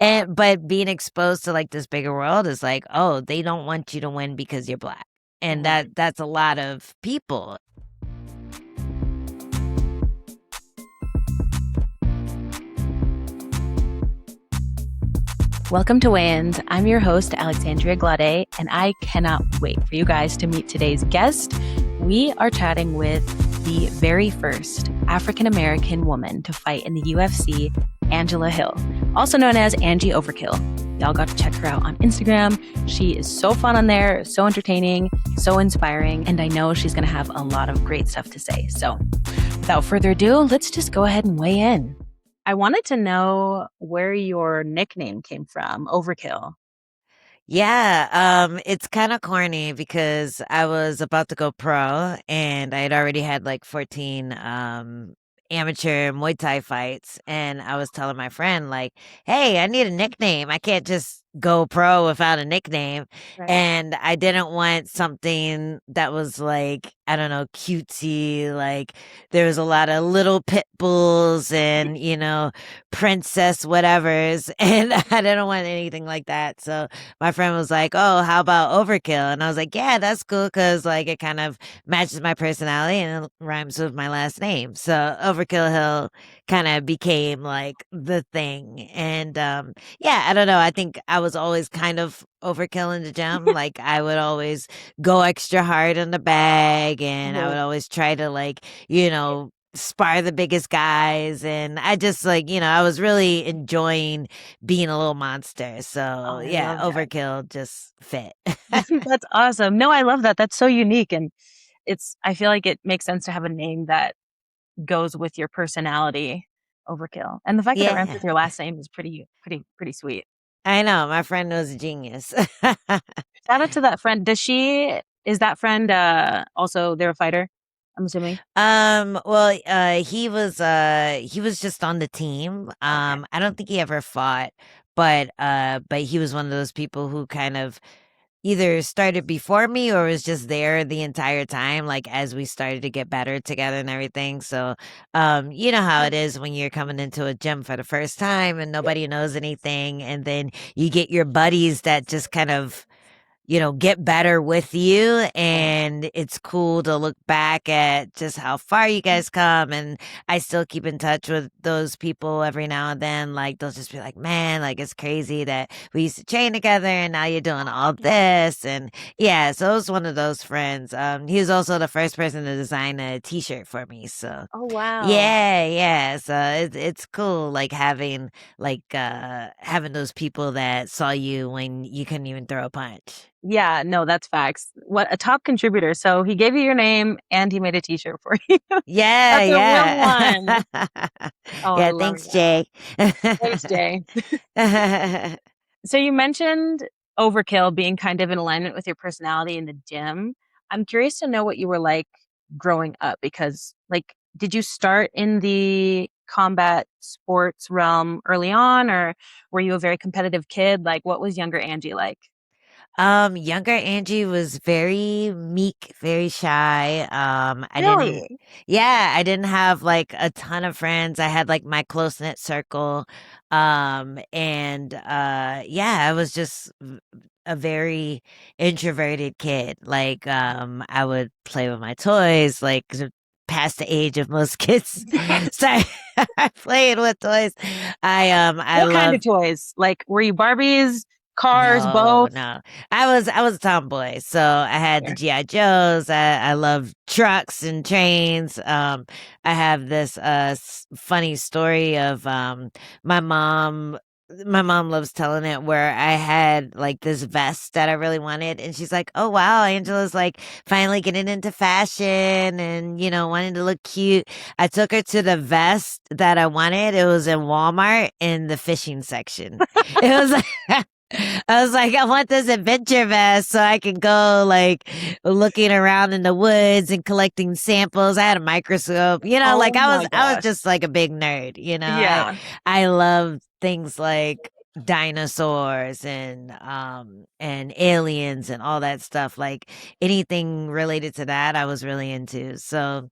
but being exposed to like this bigger world is like, oh, they don't want you to win because you're black. And Mhm. that's a lot of people. Welcome to Weigh-Ins. I'm your host, Alexandria Glade, and I cannot wait for you guys to meet today's guest. We are chatting with the very first African-American woman to fight in the UFC, Angela Hill, also known as Angie Overkill. Y'all got to check her out on Instagram. She is so fun on there, so entertaining, so inspiring, and I know she's going to have a lot of great stuff to say. So without further ado, let's just go ahead and weigh in. I wanted to know where your nickname came from, Overkill. Yeah, it's kind of corny because I was about to go pro and I had already had like 14 amateur Muay Thai fights, and I was telling my friend like, "Hey, I need a nickname. I can't just go pro without a nickname." Right. And I didn't want something that was like, I don't know, cutesy, like there was a lot of little pit bulls and, princess whatevers, and I didn't want anything like that. So my friend was like, "Oh, how about Overkill?" And I was like, "Yeah, that's cool because like it kind of matches my personality and it rhymes with my last name." So Overkill Hill kind of became like the thing. And yeah, I don't know. I think I was always kind of overkill in the gym. Like I would always go extra hard on the bag, and I would Oh, always try to like, spar the biggest guys, and I just like, I was really enjoying being a little monster. So I yeah, love that. Overkill just fit. That's awesome. No, I love that. That's so unique. And I feel like it makes sense to have a name that goes with your personality, Overkill. And the fact that it rhymes Yeah, with your last name is pretty sweet. I know. My friend was a genius. Shout out to that friend. Is that friend also they're a fighter? I'm assuming. Well, he was just on the team. Okay. I don't think he ever fought, but he was one of those people who kind of either started before me or was just there the entire time, like as we started to get better together and everything. So, you know how it is when you're coming into a gym for the first time and Yeah. nobody knows anything, and then you get your buddies that just kind of get better with you. And it's cool to look back at just how far you guys come. And I still keep in touch with those people every now and then. Like, they'll just be like, man, like, it's crazy that we used to train together and now you're doing all this. And yeah, so it was one of those friends. He was also the first person to design a t-shirt for me. So Oh wow. yeah, yeah. So it's cool like having those people that saw you when you couldn't even throw a punch. Yeah, no, that's facts. What a top contributor. So he gave you your name and he made a t-shirt for you. Yeah, That's a real yeah. one. Oh, I Yeah, love thanks, that. Jay. Thanks, Jay. So you mentioned overkill being kind of in alignment with your personality in the gym. I'm curious to know what you were like growing up because like did you start in the combat sports realm early on or were you a very competitive kid? Like what was younger Angie like? Younger Angie was very meek, very shy. Really? I didn't have like a ton of friends. I had like my close knit circle. And yeah, I was just a very introverted kid. Like, I would play with my toys, like past the age of most kids. So I played with toys. I What kind love of toys? Like were you Barbies, cars, no, both? no. I was a tomboy, so I had the Fair. GI Joes. I love trucks and trains. I have this funny story of my mom. My mom loves telling it, where I had like this vest that I really wanted, and she's like, "Oh wow, Angela's like finally getting into fashion and wanting to look cute." I took her to the vest that I wanted. It was in Walmart in the fishing section. It was I was like, I want this adventure vest so I can go like looking around in the woods and collecting samples. I had a microscope, like Oh I was my I was gosh. just like a big nerd. I Yeah. I love things like dinosaurs and aliens and all that stuff. Like anything related to that, I was really into. So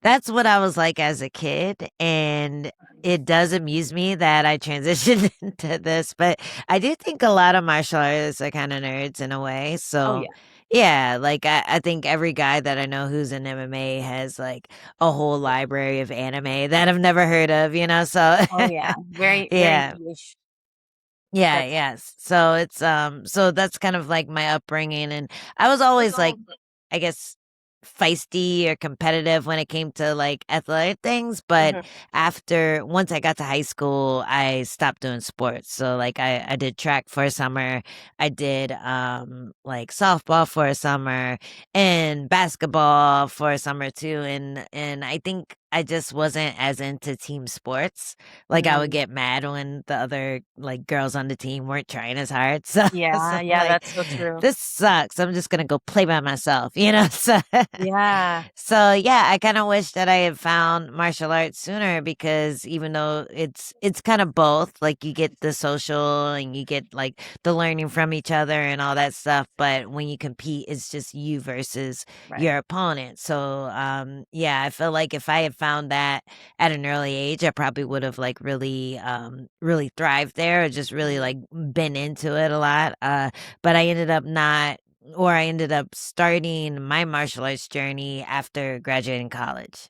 that's what I was like as a kid. And it does amuse me that I transitioned into this, but I do think a lot of martial artists are kind of nerds in a way. Oh So yeah. yeah, like I think every guy that I know who's in MMA has like a whole library of anime that I've never heard of, you know? So Oh yeah. Very, very yeah. niche. Yeah, That's yes. So it's so that's kind of like my upbringing, and I was always like, I guess, feisty or competitive when it came to like athletic things, but mhm. after once I got to high school, I stopped doing sports. So like I did track for a summer. I did like softball for a summer and basketball for a summer too, and I think I just wasn't as into team sports. Like, I would Mm. get mad when the other, like, girls on the team weren't trying as hard, so Yeah, I'm yeah, like, that's so true. "This sucks, I'm just gonna go play by myself," you know? So Yeah, so, yeah, I kinda wish that I had found martial arts sooner because even though it's kinda both, like, you get the social and you get, like, the learning from each other and all that stuff, but when you compete, it's just you versus right. your opponent, so, yeah, I feel like if I had found that at an early age, I probably would have like really thrived there or just really Mhm. like been into it a lot. But I ended up not or I ended up starting my martial arts journey after graduating college.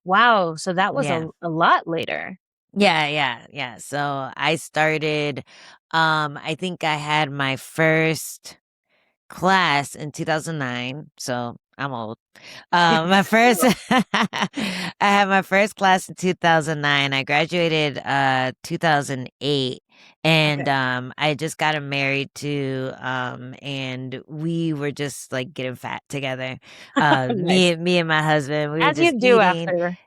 Wow, so that was Yeah. a lot later. Yeah. So I started I think I had my first class in 2009. So I'm old. My first I had my first class in 2009. I graduated 2008 and Okay. I just got him married too and we were just like getting fat together. Nice. Me and my husband, we were As just you do eating. after.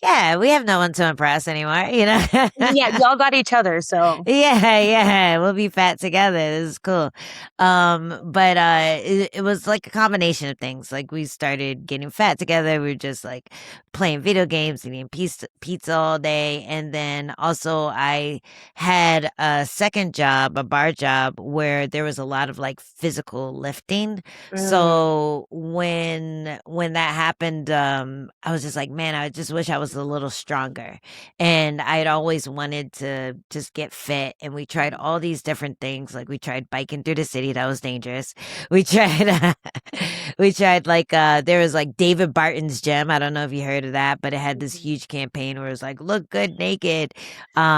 Yeah, we have no one to impress anymore, you know. Yeah, y'all got each other, so Yeah, we'll be fat together. This is cool. But it was like a combination of things. Like we started getting fat together. We were just like playing video games, eating pizza all day, and then also I had a second job, a bar job, where there was a lot of like physical lifting. mm, So when that happened, I was just like, man, I just wish I was a little stronger. And I'd always wanted to just get fit. And we tried all these different things. Like we tried biking through the city. That was dangerous. We tried, we tried like, there was like David Barton's gym. I don't know if you heard of that, but it had this mhm. huge campaign where it was like, look good naked.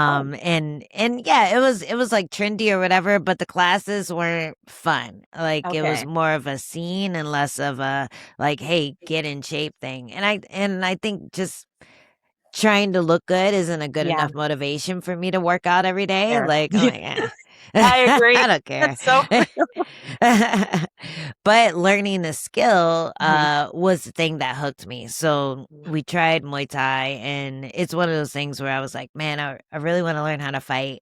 Oh, And yeah, it was like trendy or whatever, but the classes weren't fun. Like it was okay. more of a scene and less of a like, hey, get in shape thing. And I think just trying to look good isn't a good Yeah, enough motivation for me to work out every day. fair. Like, I'm Yeah, like, I I agree. don't care. That's so real. But learning the skill Mhm. was the thing that hooked me. So we tried Muay Thai, and it's one of those things where I was like, man, I really want to learn how to fight.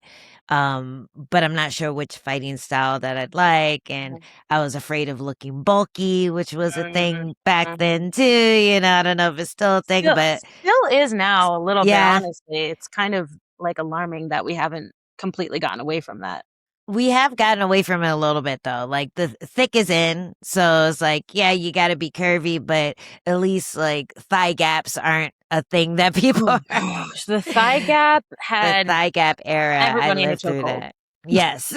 But I'm not sure which fighting style that I'd like. And Mhm. I was afraid of looking bulky, which was a Mhm. thing back Mhm. then too. I don't know if it's still a thing, but Still is now a little bit, yeah, honestly. It's kind of, like, alarming that we haven't completely gotten away from that. we have gotten away from it a little bit though. Like the thick is in, so it's like, yeah, you got to be curvy, but at least like thigh gaps aren't a thing that people Oh are. gosh, the thigh gap The had thigh gap era, I everybody in a lived through chokehold. that. Yes.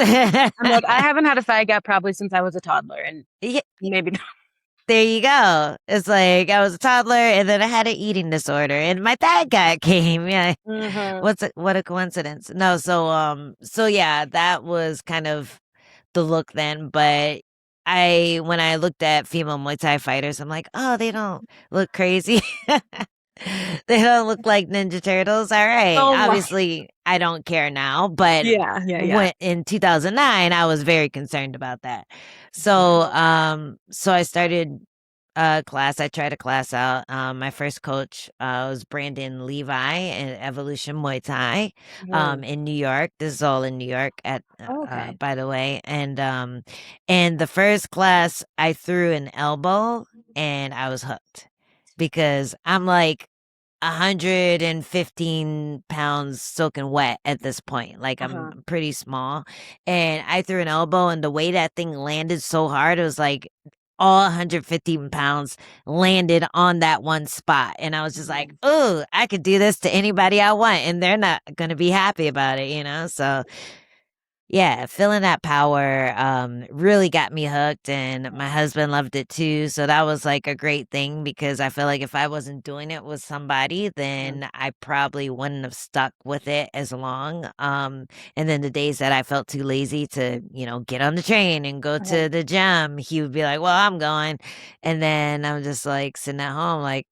I'm like, I haven't had a thigh gap probably since I was a toddler, and Yeah, maybe not. there you go. It's like I was a toddler and then I had an eating disorder and my thigh gap came. Yeah. Mhm. What a coincidence. No, so yeah, that was kind of the look then, but I when I looked at female Muay Thai fighters, I'm like, "Oh, they don't look crazy." They don't look like Ninja Turtles. All right. Oh my. Obviously, I don't care now, but Yeah. when in 2009, I was very concerned about that. Yeah. So I started a class. I tried a class out. My first coach was Brandon Levi in Evolution Muay Thai Mhm. in New York. This is all in New York at Oh, okay. by the way. And the first class I threw an elbow and I was hooked because I'm like 115 pounds soaking wet at this point. Like I'm Uh-huh. pretty small. And I threw an elbow and the way that thing landed so hard, it was like all 115 pounds landed on that one spot. And I was just like, Mhm. oh, I could do this to anybody I want. And they're not going to be happy about it, you know? So yeah, feeling that power, really got me hooked, and my husband loved it too, so that was, like, a great thing because I feel like if I wasn't doing it with somebody, Uh-huh. then I probably wouldn't have stuck with it as long, and then the days that I felt too lazy to, get on the train and go Uh-huh. to the gym, he would be like, "Well, I'm going," and then I'm just, like, sitting at home like,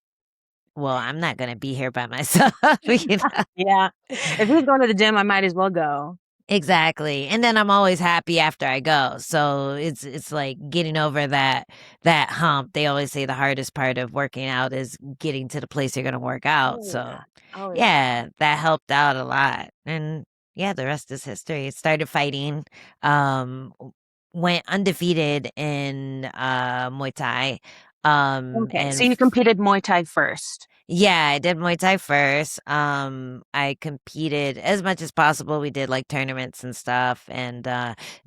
"Well, I'm not gonna be here by myself," you know? Yeah. If he's going to the gym, I might as well go. Exactly, and then I'm always happy after I go, so it's like getting over that hump. They always say the hardest part of working out is getting to the place you're gonna work out, Oh, so, yeah. Oh, yeah. yeah, that helped out a lot, and, yeah, the rest is history. Started fighting, w went undefeated in, Muay Thai, Okay. and So you competed Muay Thai first. yeah, I did Muay Thai first. I competed as much as possible. We did like tournaments and stuff. And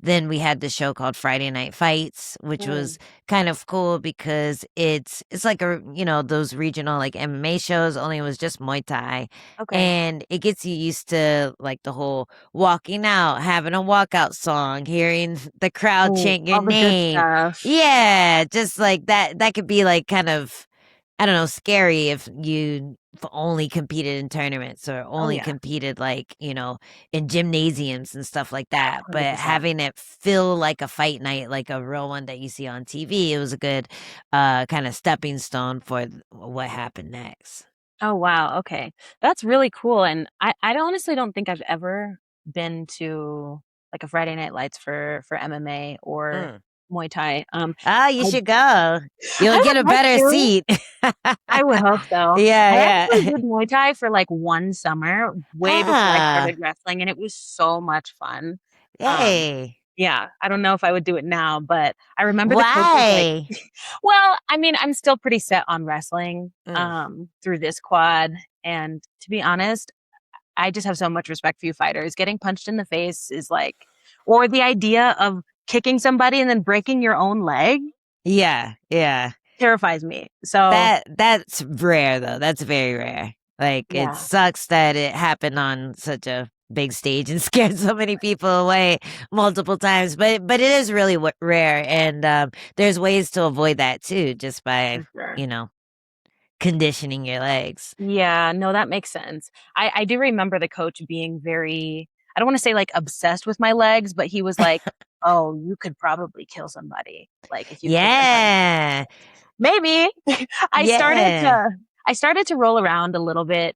then we had the show called Friday Night Fights, which Mm. was kind of cool because it's like those regional like MMA shows, only it was just Muay Thai. Okay. And it gets you used to like the whole walking out, having a walkout song, hearing the crowd Oh, chant your all the good name. stuff. Yeah, just like that could be like kind of I don't know, scary if you only competed in tournaments or Oh, only yeah. competed like, in gymnasiums and stuff like that. But 100%. having it feel like a fight night, like a real one that you see on TV, it was a good kind of stepping stone for what happened next. Oh, wow, okay. That's really cool, and I honestly don't think I've ever been to, like, a Friday Night Lights for MMA or Mm. Muay Thai. Oh, you I should go. You'll I get a would like better to. seat. I would hope so. I Yeah, actually yeah. did Muay Thai for, like, 1 summer way before I Ah, started wrestling, and it was so much fun. Um, hey. yeah, I don't know if I would do it now, but I remember the coach was like, Why? well, I mean, I'm still pretty set on wrestling, Mm. through this quad, and to be honest, I just have so much respect for you fighters. Getting punched in the face is like or the idea of kicking somebody and then breaking your own leg Yeah, yeah. terrifies me. So, That's rare though, that's very rare. Like, it yeah, sucks that it happened on such a big stage and scared so many people away multiple times, but it is really rare, and, there's ways to avoid that too, just by, for sure. you know, conditioning your legs. Yeah, no, that makes sense. I do remember the coach being very I don't wanna say, like, obsessed with my legs, but he was like, "Oh, you could probably kill somebody, like, if you kick them hard enough." Yeah, Maybe. I started yeah. to I started to roll around a little bit,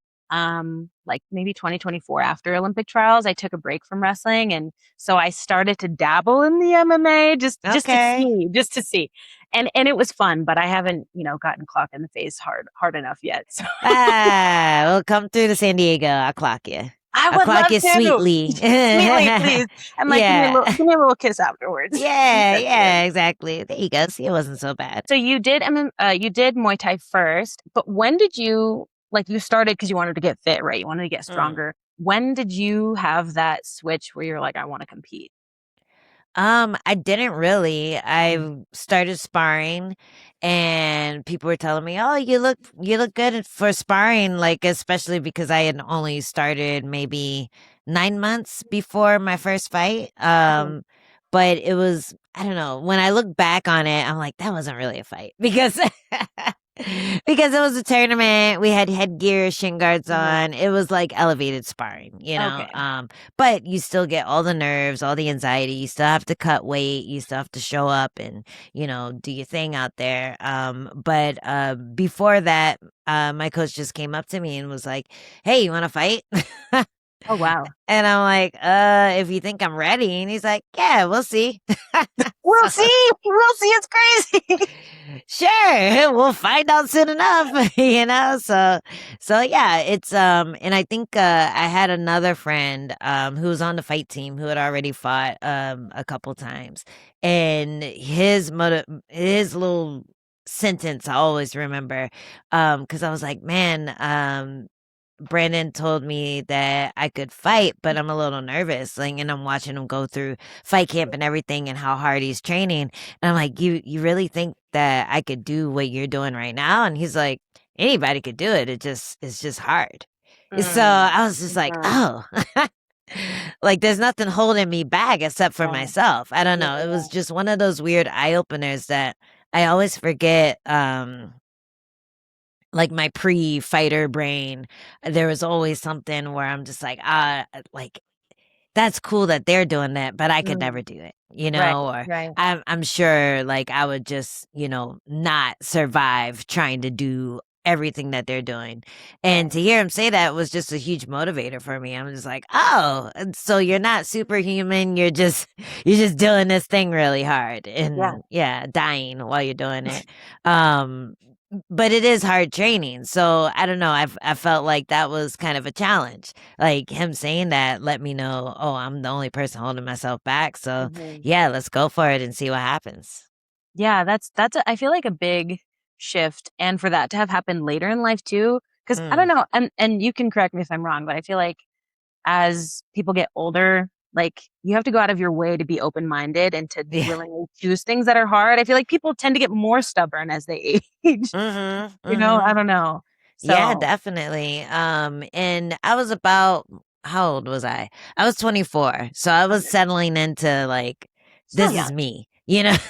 like, maybe 2024 after Olympic trials. I took a break from wrestling, and so I started to dabble in the MMA Okay. just to see. And it was fun, but I haven't, gotten clocked in the face hard enough yet, so Ah, well, come through to San Diego, I'll clock you. I I'll would clock love you to. sweetly. Sweetly, please, and, like, Yeah. give me a little kiss afterwards. Yeah, That's good. yeah, exactly. There you go. See, it wasn't so bad. So you did Muay Thai first, but when did you like, you started because you wanted to get fit, right? You wanted to get Mm. stronger. When did you have that switch where you're like, "I wanna compete?" I didn't really. Mm, I started sparring and people were telling me, "Oh, you look good for sparring," like especially because I had only started maybe 9 months before my first fight. okay. But it was I don't know, when I look back on it, I'm like that wasn't really a fight because because it was a tournament. We had headgear, shin guards Uh-huh. on. It was like elevated sparring, you know. Okay. But you still get all the nerves, all the anxiety. You still have to cut weight. You still have to show up and, do your thing out there. But before that, my coach just came up to me and was like, "Hey, you want to fight?" Oh, wow. And I'm like, if you think I'm ready. And he's like, "Yeah, we'll see." We'll So, see, we'll see, it's crazy. sure, we'll find out soon enough, So yeah, and I think I had another friend who was on the fight team who had already fought a couple times, and his little sentence I always remember, because I was like, "Man, Brandon told me that I could fight, but I'm a little nervous." Like, and I'm watching him go through fight camp and everything and how hard he's training. And I'm like, you really think that I could do what you're doing right now? And he's like, anybody could do it. It's just hard. So Mm. I was just like, Mhm. oh, like there's nothing holding me back except for Yeah. myself. I don't know. It was Yeah. just one of those weird eye openers that I always forget. Like my pre-fighter brain, there was always something where I'm just like that's cool that they're doing that, but I could never Mm. do it, Right. or Right. I'm sure like I would just, not survive trying to do everything that they're doing. And Right. to hear him say that was just a huge motivator for me. I'm just like, "Oh, and so you're not superhuman, you're just doing this thing really hard Yeah. and yeah, dying while you're doing it." Um but it is hard training. So I don't know. I felt like that was kind of a challenge. Like him saying that let me know, oh, I'm the only person holding myself back. So Mhm. yeah, let's go for it and see what happens. Yeah, I feel like a big shift, and for that to have happened later in life too, because I don't Mm. know, and you can correct me if I'm wrong, but I feel like as people get older, like, you have to go out of your way to be open-minded and to Yeah. willingly choose things that are hard. I feel like people tend to get more stubborn as they age, Mhm. you know? I Mhm. don't know. Yeah, So definitely. And I was about how old was I? I was 24. So I was okay, settling into like still this is young. me.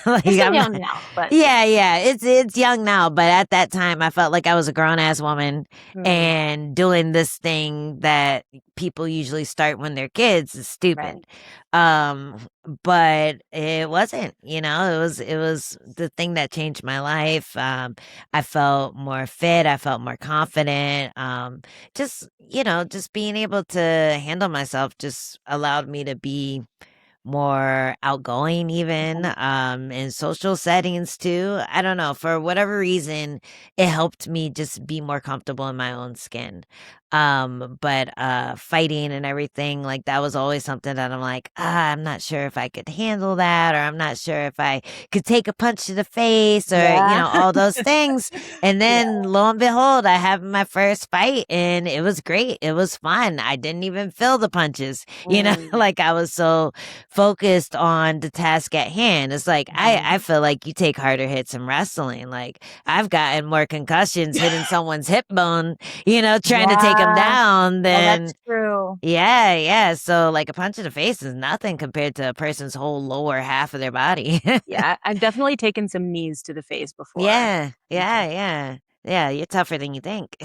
Like You're still I'm not young now, but yeah. Yeah, yeah. It's young now, but at that time I felt like I was a grown ass woman Mm, and doing this thing that people usually start when they're kids is stupid. right. Um but it wasn't, it was the thing that changed my life. I felt more fit, I felt more confident. Just being able to handle myself just allowed me to be more outgoing even Mhm. in social settings too. I don't know, for whatever reason it helped me just be more comfortable in my own skin. But fighting and everything, like that was always something that I'm like, I'm not sure if I could handle that, or I'm not sure if I could take a punch to the face, or Yeah. all those things. And Yeah. then lo and behold, I have my first fight and it was great, it was fun, I didn't even feel the punches. Mm, Like I was so focused on the task at hand. It's like I mhm. feel like you take harder hits in wrestling. Like I've gotten more concussions hitting someone's hip bone, trying to take them Yeah. down Oh, that's than true. yeah, yeah. So like a punch in the face is nothing compared to a person's whole lower half of their body. Yeah, I've definitely taken some knees to the face before. Yeah, Mhm. yeah, yeah. Yeah, you're tougher than you think.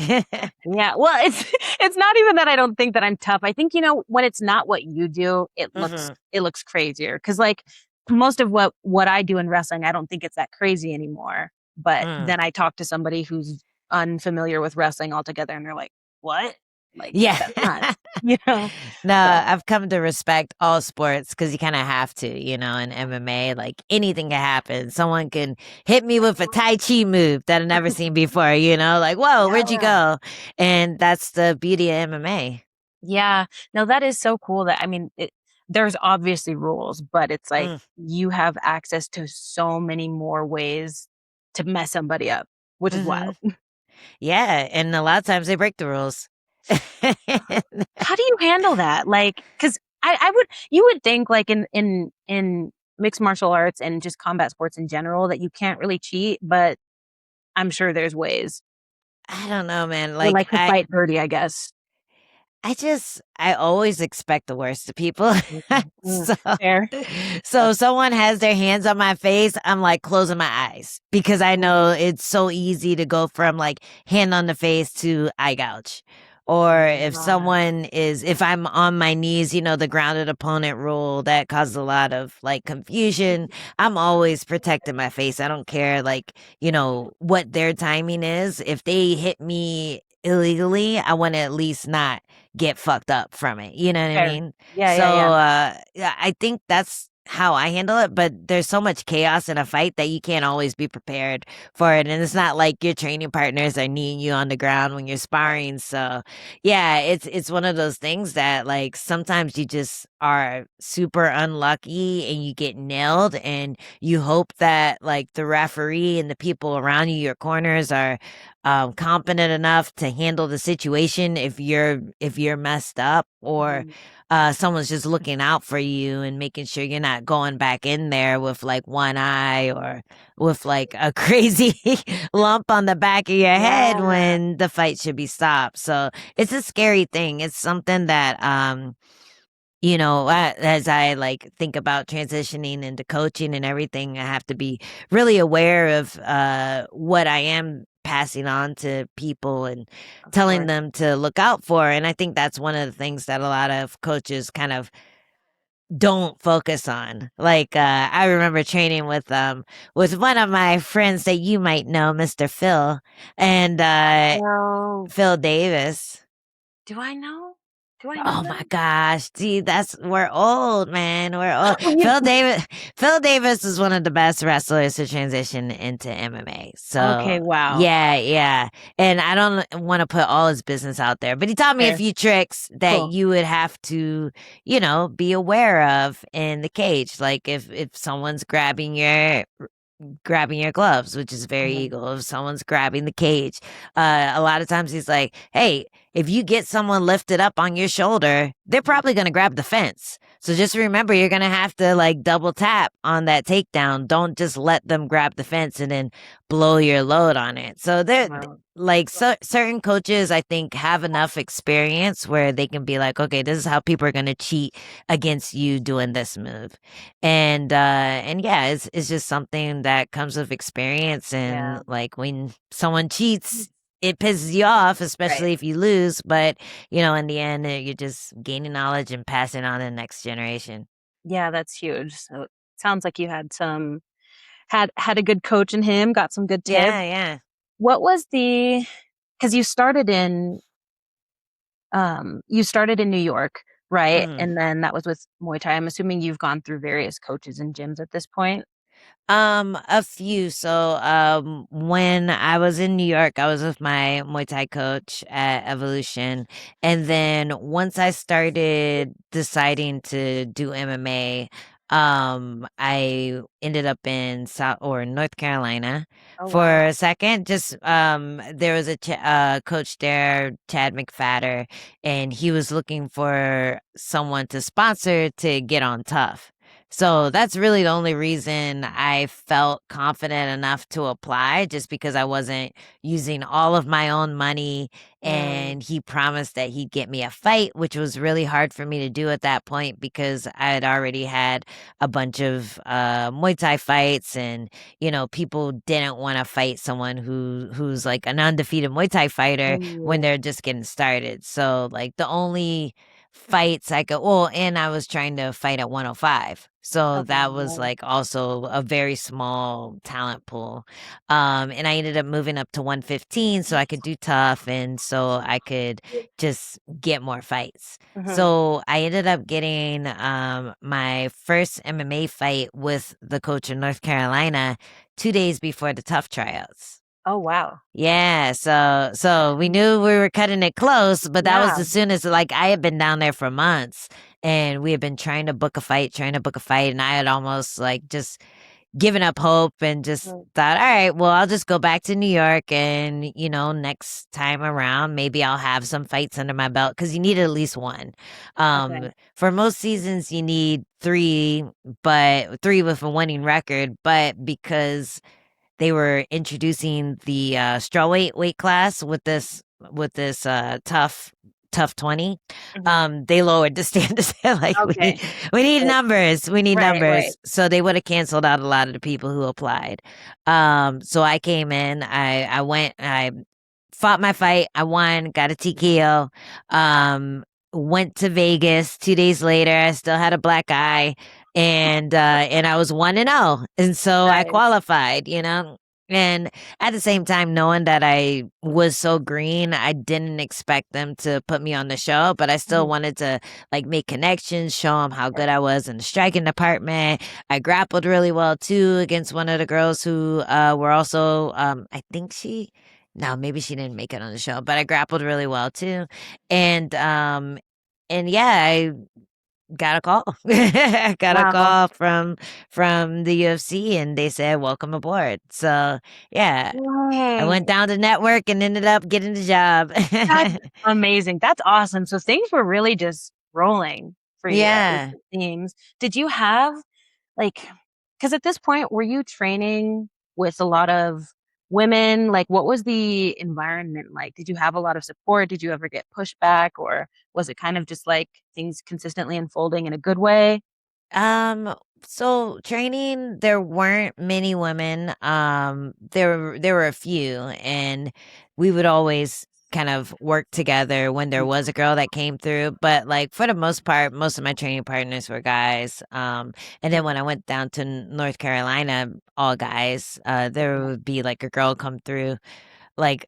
Yeah, well, it's it's not even that I don't think that I'm tough. I think, when it's not what you do, Mhm. it looks crazier. Because like, most of what I do in wrestling, I don't think it's that crazy anymore, but Mm. then I talk to somebody who's unfamiliar with wrestling altogether, and they're like, "What? Like, Yeah. that's not" you know? No, So, I've come to respect all sports because you kinda have to, in MMA, like, anything can happen. Someone can hit me with a Tai Chi move that I've never seen before, like, "Whoa, where'd you yeah. go?" And that's the beauty of MMA. Yeah. No, that is so cool that I mean, there's obviously rules, but it's like Mm, you have access to so many more ways to mess somebody up, which is wild. mhm. Yeah, and a lot of times they break the rules. How do you handle that? Like, because I would, you would think like in mixed martial arts and just combat sports in general that you can't really cheat, but I'm sure there's ways. I don't know, man, Or like, like to fight dirty, I guess. I always expect the worst of people. Mhm. Mm, So fair. so if someone has their hands on my face, I'm like closing my eyes because I know Mm, it's so easy to go from like hand on the face to eye gouge. Or if I'm on my knees, the grounded opponent rule that causes a lot of like confusion. I'm always protecting my face. I don't care like, what their timing is. If they hit me illegally, I want to at least not get fucked up from it. You know what I fair. mean? Yeah, So yeah, yeah. yeah, I think that's how I handle it, but there's so much chaos in a fight that you can't always be prepared for it. And it's not like your training partners are kneeing you on the ground when you're Right. sparring. So yeah, it's one of those things that like sometimes you just are super unlucky and you get nailed and you hope that like the referee and the people around you, your corners are competent enough to handle the situation if you're messed up or Mhm. someone's just looking out for you and making sure you're not going back in there with like one eye or with like a crazy lump on the back of your head Yeah. when the fight should be stopped. So it's a scary thing. It's something that, as I like think about transitioning into coaching and everything, I have to be really aware of what I am passing on to people and Of telling course. them to look out for. And I think that's one of the things that a lot of coaches kind of don't focus on. Like I remember training with one of my friends that you might know, Mr. Phil, and Oh, Phil Davis. do I know? Do I know Oh my them? gosh. See, we're old, man. We're old. Oh, you, Phil Davis is one of the best wrestlers to transition into MMA. So okay, wow. yeah, yeah. And I don't want to put all his business out there, but he taught me a Fair. few tricks that Cool. you would have to, be aware of in the cage. Like if someone's grabbing your gloves, which is very Mhm. eagle. If someone's grabbing the cage, a lot of times he's like, "Hey, if you get someone lifted up on your shoulder, they're Mhm. probably going to grab the fence. So just remember, you're going to have to like double tap on that takedown. Don't just let them grab the fence and then blow your load on it." So Wow. like certain coaches, I think, have enough experience where they can be like, "Okay, this is how people are going to cheat against you doing this move." And yeah, it's just something that comes with experience and Yeah. like when someone cheats, it pisses you off, Right. especially if you lose, but in the end, you're just gaining knowledge and passing on to the next generation. Yeah, that's huge. So it sounds like you had had a good coach in him, got some good tips. Yeah, yeah. What was the because you started in New York, right? Mhm. And then that was with Muay Thai. I'm assuming you've gone through various coaches and gyms at this point. A few. So, when I was in New York, I was with my Muay Thai coach at Evolution. And then once I started deciding to do MMA, I ended up in South or North Carolina Oh for wow. a second. Just, there was a coach there, Chad McFatter, and he was looking for someone to sponsor to get on tough. So that's really the only reason I felt confident enough to apply, just because I wasn't using all of my own money. Mm, And he promised that he'd get me a fight, which was really hard for me to do at that point because I had already had a bunch of Muay Thai fights, and people didn't want to fight someone who's like an undefeated Muay Thai fighter when mm, they're just getting started. So like the only fights I could and I was trying to fight at 105. So okay. that was Well, like also a very small talent pool. And I ended up moving up to 115 so I could do tough and so I could just get more fights. mhm. So I ended up getting my first MMA fight with the coach in North Carolina 2 days before the tough tryouts. Oh wow. Yeah, so we knew we were cutting it close, but that was Yeah. as soon as like I had been down there for months and we had been trying to book a fight, and I had almost like just given up hope and just Mm, thought, all right, well, I'll just go back to New York and, next time around, maybe I'll have some fights under my belt because you need at least one. okay. For most seasons, you need three, but three with a winning record, but because they were introducing the strawweight weight class with this tough 20. Mhm. They lowered the standards. They're like, Okay. we need Right. numbers, we need Right. Right. numbers, so they would have canceled out a lot of the people who applied. So I came in, I went, I fought my fight, I won, got a TKO. Went to Vegas 2 days later, I still had a black eye, and I was 1-0, and so I Nice. qualified. And at the same time, knowing that I was so green, I didn't expect them to put me on the show, but I still Mhm. wanted to like make connections, show them how good I was in the striking department. I grappled really well too against one of the girls who were also, I think no, maybe she didn't make it on the show, but I grappled really well too. And, um, and yeah, I got a call. I got a Wow. call from the UFC and they said, "Welcome aboard." So, yeah, I went Dang. down to network and ended up getting the job. That's amazing. That's awesome. So things were really just rolling for you, at least Yeah. it seems. Did you have like, because at this point, were you training with a lot of women? Like, what was the environment like? Did you have a lot of support? Did you ever get pushback, or was it kind of just like things consistently unfolding in a good way? So training, there weren't many women. There were a few, and we would always kind of work together when there was a girl that came through. But like for the most part, most of my training partners were guys. And then when I went down to North Carolina, all guys, there would be like a girl come through like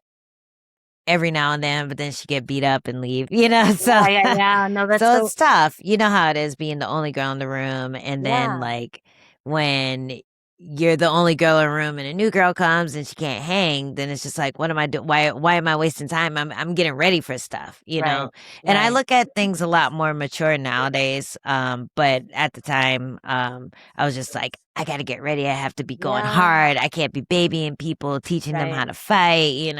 every now and then, but then she get beat up and leave, so Yeah, yeah, yeah. No, that's so so, it's tough. You know how it is being the only girl in the room, and then, yeah, like, when you're the only girl in the room and a new girl comes and she can't hang, then it's just like, "What am I doing? Why am I wasting time? I'm getting ready for stuff," you right, know? And I right. look at things a lot more mature nowadays, but at the time, I was just like, "I gotta get ready. I have to be going Yeah, hard. I can't be babying people, teaching them right. how to fight,"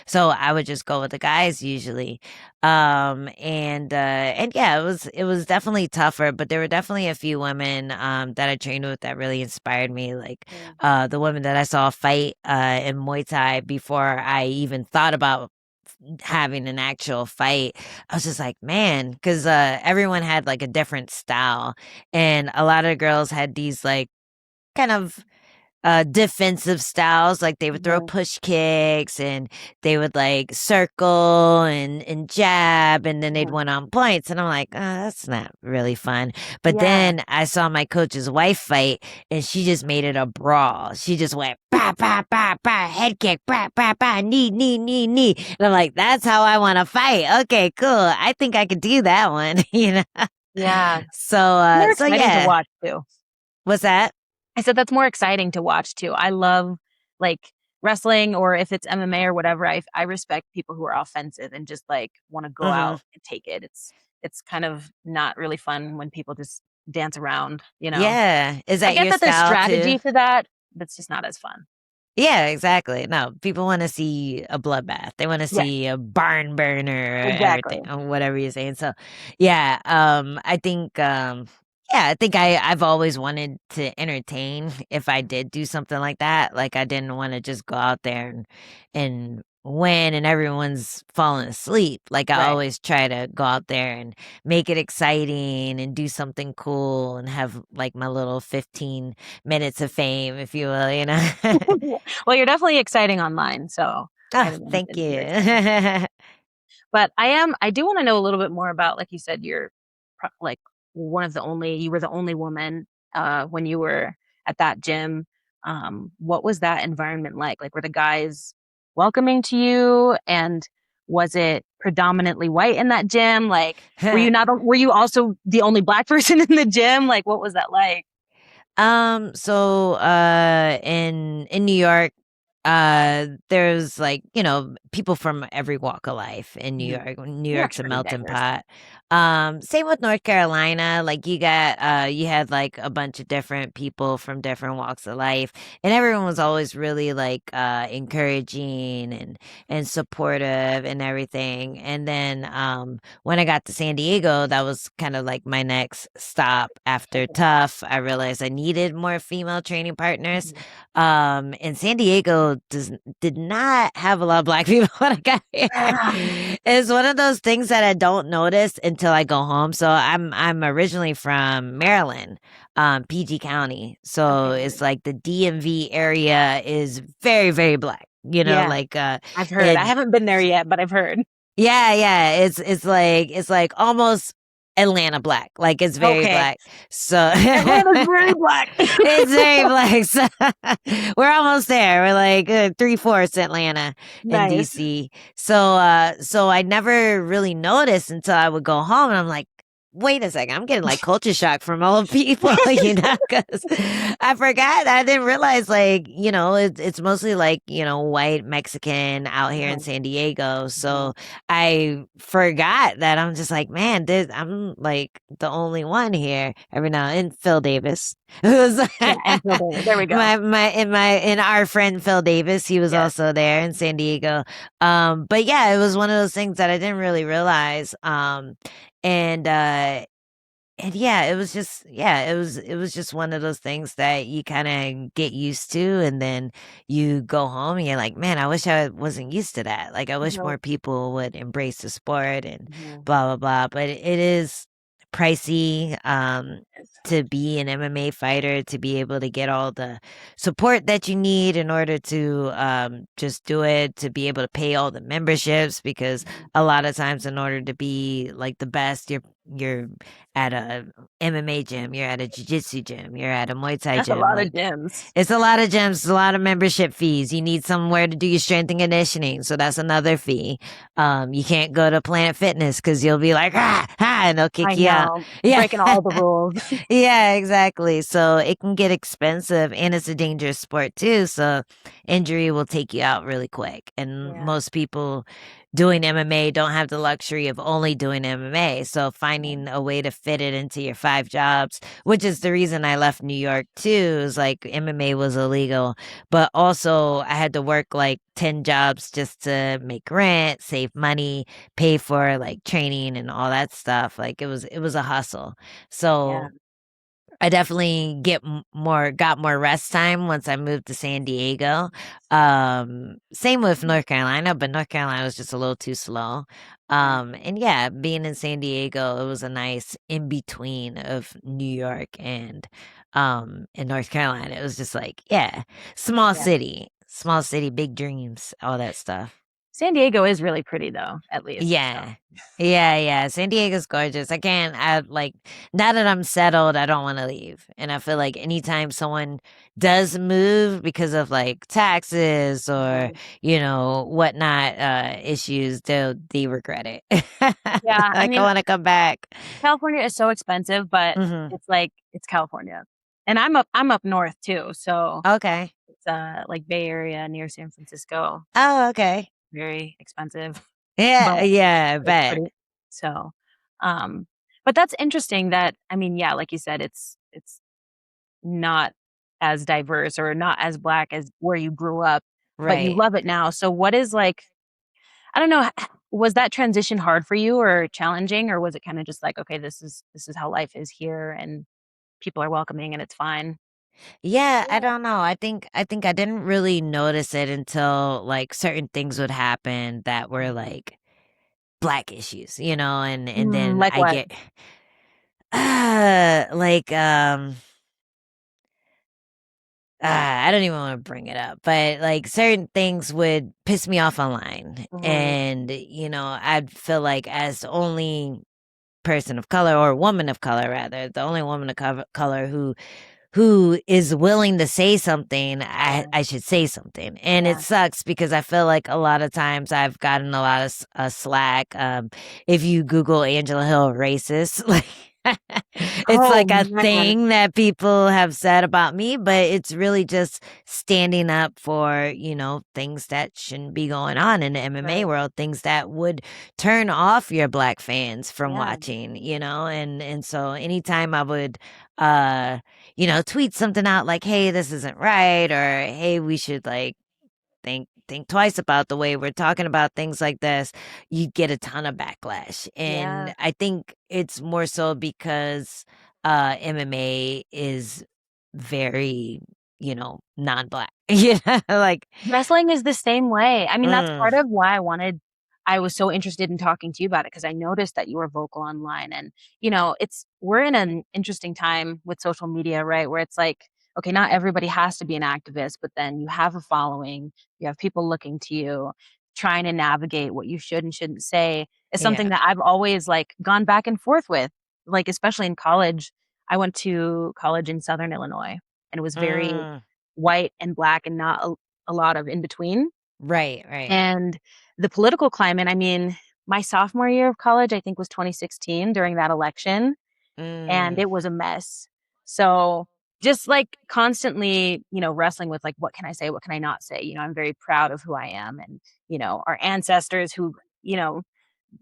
so I would just go with the guys usually. And yeah, it was definitely tougher, but there were definitely a few women that I trained with that really inspired me. Like Mm. the women that I saw fight in Muay Thai before I even thought about having an actual fight. I was just like, man, because everyone had like a different style, and a lot of girls had these like kind of defensive styles, like, they would throw Mhm. push kicks, and they would, like, circle and jab, and then they'd Mhm. win on points, and I'm like, "Oh, that's not really fun." But Yeah, then I saw my coach's wife fight, and she just made it a brawl. She just went, "Bah, bah, bah, bah, head kick, bah, bah, bah, knee, knee, knee, knee," and I'm like, "That's how I wanna fight. Okay, cool. I think I could do that one," you know? yeah. So, More exciting to yeah. watch too. What's that? I said that's more exciting to watch too. I love like wrestling, or if it's MMA or whatever. I respect people who are offensive and just like want to go Mhm. out and take it. It's kind of not really fun when people just dance around. Yeah. Is I that get your that there's style too? strategy for that, but it's just not as fun. Yeah, exactly. No, people wanna see a bloodbath. They wanna Yes, see a barn burner or everything exactly. or whatever you're saying. So, yeah, I think I've always wanted to entertain if I did do something like that. Like, I didn't wanna just go out there and win and everyone's falling asleep. Like, I Right. always try to go out there and make it exciting and do something cool and have, like, my little 15 minutes of fame, if you will, you know? Well, you're definitely exciting online, so I Oh, would thank imagine you're exciting. you. But I do wanna know a little bit more about, like you said, you're like you were the only woman, when you were at that gym. What was that environment like? Like, were the guys welcoming to you? And was it predominantly white in that gym? Like, were you also the only black person in the gym? Like, what was that like? In New York, there's like, people from every walk of life in New Mhm. York. New New York's York's a pretty melting diverse. pot. Same with North Carolina. Like you had like a bunch of different people from different walks of life, and everyone was always really like encouraging and supportive and everything. And then when I got to San Diego, that was kind of like my next stop after Tough. I realized I needed more female training partners. Mhm. And San Diego did not have a lot of black people when I got here. Ah, It's one of those things that I don't notice until I go home. So I'm originally from Maryland, PG County. So okay. it's like the DMV area is very, very black. Yeah, Like I've heard. I and haven't been there yet, but I've heard. yeah, yeah. It's like almost. Atlanta black. Like it's very Okay. black. So Atlanta's very black. it's very black. So we're almost there. We're like 3/4 Atlanta and Nice. DC. So I never really noticed until I would go home and I'm like, wait a second, I'm getting like culture shock from all the people, because I forgot. I didn't realize, like, it's mostly like, white Mexican out here in Right. San Diego. Mhm. So I forgot that I'm just like, man, I'm like the only one here every now and Phil Davis. Who's Yeah, and Phil Davis. There we go. in our friend Phil Davis, he was Yes. also there in San Diego. But yeah, it was one of those things that I didn't really realize. And and yeah, it was just one of those things that you kind of get used to, and then you go home and you're like, man, I wish I wasn't used to that. Like, I wish No. more people would embrace the sport and Mhm. blah blah blah. But it is pricey, Yes. to be an MMA fighter, to be able to get all the support that you need in order to just do it, to be able to pay all the memberships, because Mhm. a lot of times in order to be like the best, you're at a MMA gym, you're at a jiu-jitsu gym, you're at a Muay Thai That's a gym. lot of Like, gyms. it's a lot of gyms, it's a lot of membership fees. You need somewhere to do your strength and conditioning, so that's another fee. You can't go to Planet Fitness because you'll be like, and they'll kick I you out. know. Yeah. Breaking all the rules. Yeah, exactly. So it can get expensive, and it's a dangerous sport too. So injury will take you out really quick. And Yeah. most people doing MMA don't have the luxury of only doing MMA. So Right. finding a way to fit it into your 5 jobs, which is the reason I left New York too, is like MMA was illegal, but also I had to work like 10 jobs just to make rent, save money, pay for like training and all that stuff. Like it was a hustle. Yeah. So I definitely got more rest time once I moved to San Diego. Same with North Carolina, but North Carolina was just a little too slow. Right. And yeah, being in San Diego, it was a nice in between of New York and North Carolina. It was just like, yeah, Yeah. small city, big dreams, all that stuff. San Diego is really pretty though, at least. So Yeah. Yeah, yeah. San Diego's gorgeous. I like, now that I'm settled, I don't want to leave. And I feel like anytime someone does move because of like taxes or, right. whatnot, issues, they regret it. Yeah. I Like, I mean, want to come back. California is so expensive, but Hmm. it's like it's California. And I'm up north too, so Okay. it's like Bay Area near San Francisco. Oh, okay. Very expensive, but Yeah, yeah, I it's bet. pretty. So, um, but that's interesting that I mean, yeah, like you said, it's not as diverse or not as black as where you grew up, but you Right. love it now. So what is like I don't know, was that transition hard for you or challenging, or was it kinda just like, "Okay, this is how life is here, and people are welcoming, and it's fine?" Yeah, I don't know. I think I didn't really notice it until like certain things would happen that were like black issues, and then Like I what? get like I don't even want to bring it up, but like certain things would piss me off online. Mhm. And I'd feel like, as the only person of color, or woman of color rather, the only woman of color who is willing to say something, I Yeah, I should say something. And it yeah. sucks because I feel like a lot of times I've gotten a lot of slack. If you Google Angela Hill racist, like it's Oh, like a man. thing that people have said about me, but it's really just standing up for, things that shouldn't be going on in the MMA Right. world, things that would turn off your black fans from Yeah, watching, and so anytime I would tweet something out like, "Hey, this isn't right," or "Hey, we should like think twice about the way we're talking about things like this," you get a ton of backlash. yeah. And I think it's more so because MMA is very, non-black. Like, Wrestling is the same way. I mean, that's mm, part of why I was so interested in talking to you about it because I noticed that you were vocal online and, we're in an interesting time with social media, right? Where it's like, okay, not everybody has to be an activist, but then you have a following, you have people looking to you, trying to navigate what you should and shouldn't say is something yeah. that I've always like gone back and forth with. like, especially in college, I went to college in Southern Illinois, and it was very Mm, white and black and not a lot of in between. right, right. And the political climate, I mean, my sophomore year of college, I think, was 2016 during that election, and Mm, it was a mess. So, just, like, constantly, wrestling with, like, what can I say? What can I not say? I'm very proud of who I am and, our ancestors who, you know,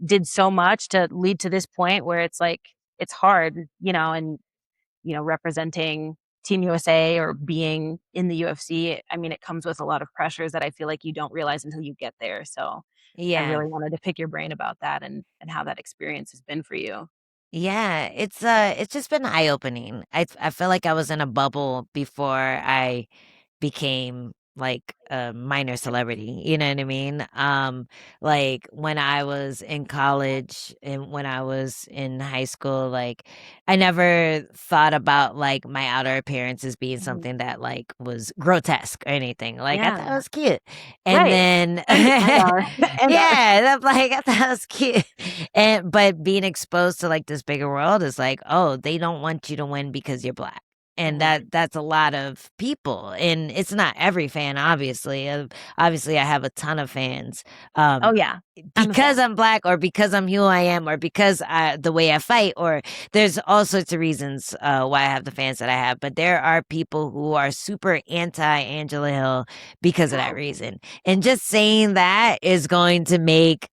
did so much to lead to this point where it's like, it's hard, and, representing Team USA or being in the UFC. I mean, it comes with a lot of pressures that I feel like you don't realize until you get there. So I yeah. really wanted to pick your brain about that and how that experience has been for you. Yeah, it's just been eye-opening. I feel like I was in a bubble before I became like a minor celebrity, you know what I mean? Like when I was in college and when I was in high school, like I never thought about like my outer appearance as being Mhm. something that like was grotesque or anything. Like I Yeah. thought it was cute. And Right. then And are. And are. yeah, I'm like I thought it was cute. And but being exposed to like this bigger world is like, oh, they don't want you to win because you're black. And Mhm. that's a lot of people, and it's not every fan, obviously. Obviously, I have a ton of fans, Oh, um, yeah. I'm a because fan. I'm black, or because I'm who I am, or because the way I fight, or there's all sorts of reasons why I have the fans that I have. But there are people who are super anti Angela Hill because of that reason, and just saying that is going to make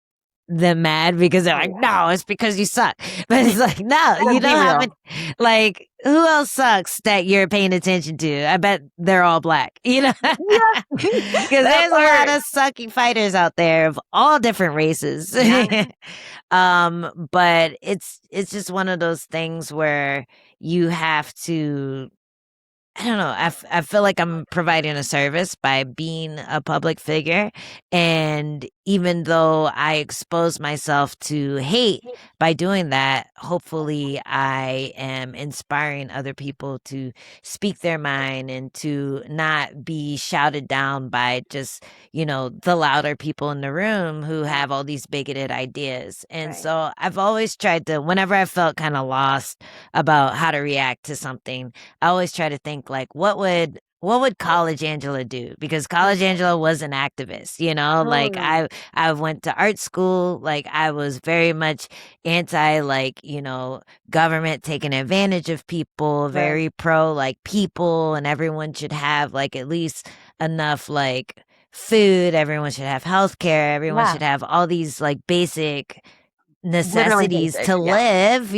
them mad because they're Oh, like, yeah. no, it's because you suck. But it's like, no, Let's you be don't have real. it. Like, who else sucks that you're paying attention to? I bet they're all black, you know? Yeah. Because That there's a lot part. of sucky fighters out there of all different races. Yeah. But it's just one of those things where you have to I don't know. I feel like I'm providing a service by being a public figure. And even though I expose myself to hate by doing that, hopefully I am inspiring other people to speak their mind and to not be shouted down by just, the louder people in the room who Right. have all these bigoted ideas. And Right. so I've always tried to, whenever I felt kind of lost about how to react to something, I always try to think like what would college Angela do? Because college Angela was an activist, like Totally. I went to art school, like I was very much anti like, government taking advantage of people, Right. very pro like people and everyone should have like at least enough like food, everyone should have health care, everyone Yeah. should have all these like basic Literally necessities basic. to Yeah. live,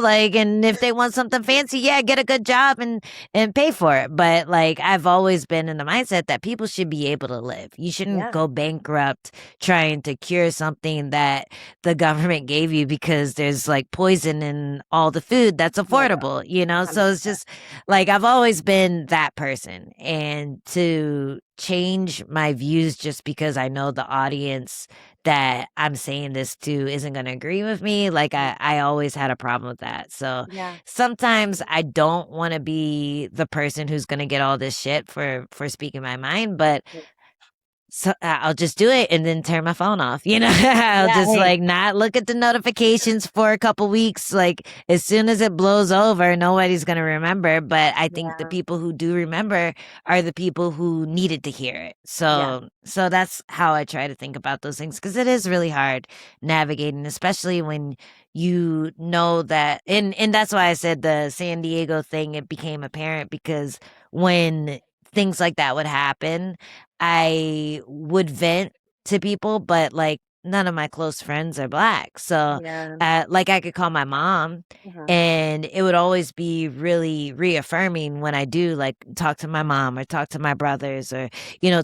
like, and if they want something fancy, yeah, get a good job and pay for it. But like I've always been in the mindset that people should be able to live. You shouldn't Yeah. go bankrupt trying to cure something that the government gave you because there's like poison in all the food that's Oh my God. affordable. So it's 100%. just like I've always been that person, and to change my views just because I know the audience that I'm saying this to isn't going to agree with me. Like Mhm. I always had a problem with that. So Yeah. sometimes I don't want to be the person who's going to get all this shit for speaking my mind, but so I'll just do it and then turn my phone off. I'll Yeah. just Hey. like not look at the notifications for a couple weeks. Like as soon as it blows over, nobody's gonna remember. But I think the Yeah. people who do remember are the people who needed to hear it. Yeah. So that's how I try to think about those things because it is really hard navigating, especially when you know that and that's why I said the San Diego thing, it became apparent because when things like that would happen, I would vent to people, but like none of my close friends are black. So, Yeah. like I could call my mom Uh-huh. and it would always be really reaffirming when I do like talk to my mom or talk to my brothers or,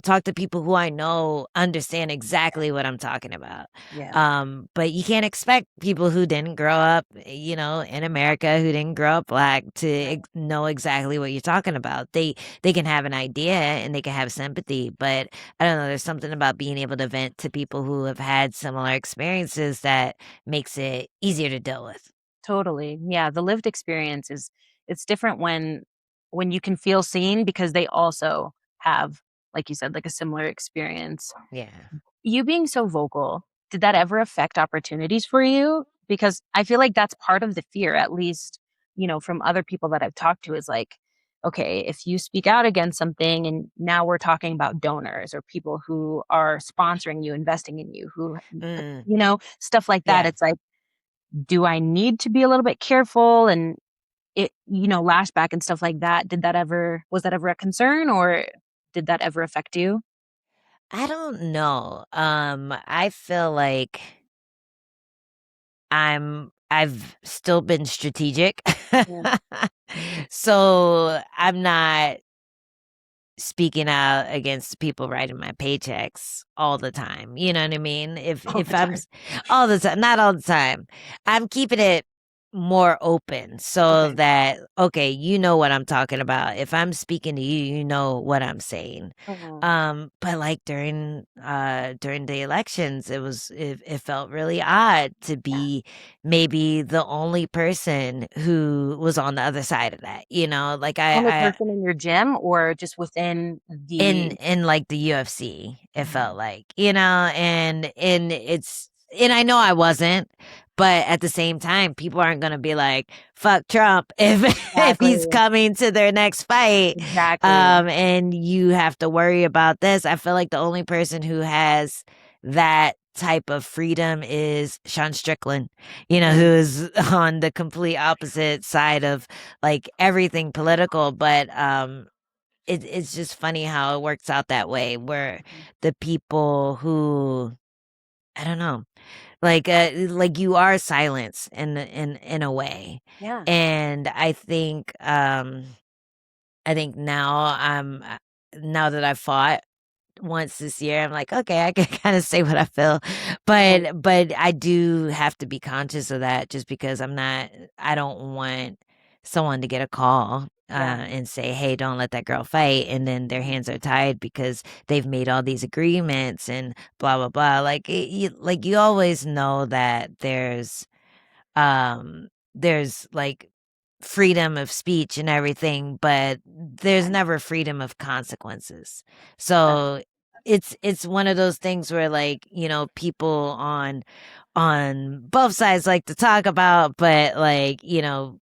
talk to people who I know understand exactly what I'm talking about. Yeah. But you can't expect people who didn't grow up, in America, who didn't grow up black to Right. know exactly what you're talking about. They can have an idea and they can have sympathy, but I don't know, there's something about being able to vent to people who have had similar experiences that makes it easier to deal with. Totally. Yeah. The lived experience is it's different when you can feel seen because they also have, like you said, like a similar experience. Yeah. You being so vocal, did that ever affect opportunities for you? because I feel like that's part of the fear, at least, from other people that I've talked to, is like, okay, if you speak out against something, and now we're talking about donors or people who are sponsoring you, investing in you, who, Mm, stuff like that. yeah. It's like, do I need to be a little bit careful and lashback and stuff like that? Was that ever a concern, or did that ever affect you? I don't know. I feel like I've still been strategic. Yeah. So I'm not speaking out against people writing my paychecks all the time. You know what I mean? If All if the I'm time. all the time, not all the time. I'm keeping it more open so Okay. that okay, you know what I'm talking about. If I'm speaking to you, you know what I'm saying. Mhm. But like during the elections, it felt really odd to Yeah. be maybe the only person who was on the other side of that, you know? Like Only I person in your gym, or just within the in, like, the UFC, it felt Mhm. like, you know, and it's and I know I wasn't, but at the same time, people aren't gonna be like, "Fuck Trump," if if he's Exactly. coming to their next fight, Exactly. and you have to worry about this. I feel like the only person who has that type of freedom is Sean Strickland, you know, who Mhm. is on the complete opposite side of, like, everything political, but, it's just funny how it works out that way where Mhm. the people who I don't know, like you are silenced in a way. Yeah. And I think now now that I've fought once this year, I'm like, "Okay, I can kinda say what I feel." Mhm. But I do have to be conscious of that just because I don't want someone to get a call, Yeah. and say, "Hey, don't let that girl fight," and then their Mhm. hands are tied because they've made all these agreements and blah, blah, blah. Like, you always know that there's, like, freedom of speech and everything, but there's Right. never freedom of consequences. That's So, it's one of those things where, like, you know, people on both sides like to talk about, but, like, you know,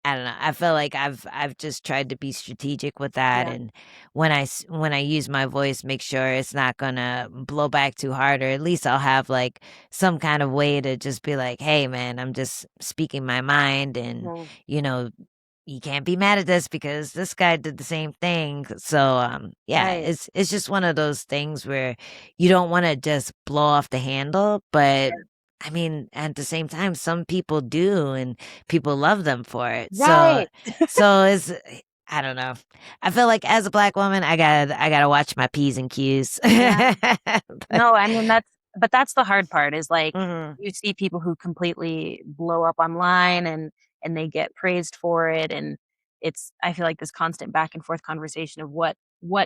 I don't know. I feel like I've just tried to be strategic with that, yeah. and when I use my voice, make sure it's not gonna blow back too hard, or at least I'll have like some kind of way to just be like, "Hey, man, I'm just speaking my mind, and Mhm. you know, you can't be mad at this because this guy did the same thing." So, yeah, Right. it's just one of those things where you don't want to just blow off the handle, but I mean, at the same time, some people do, and people love them for it. So, Right. so it's I don't know. I feel like as a black woman, I gotta watch my p's and q's. Yeah. But, No, I mean, that's the hard part, is like, mhm, you see people who completely blow up online, and they get praised for it, and I feel like this constant back and forth conversation of what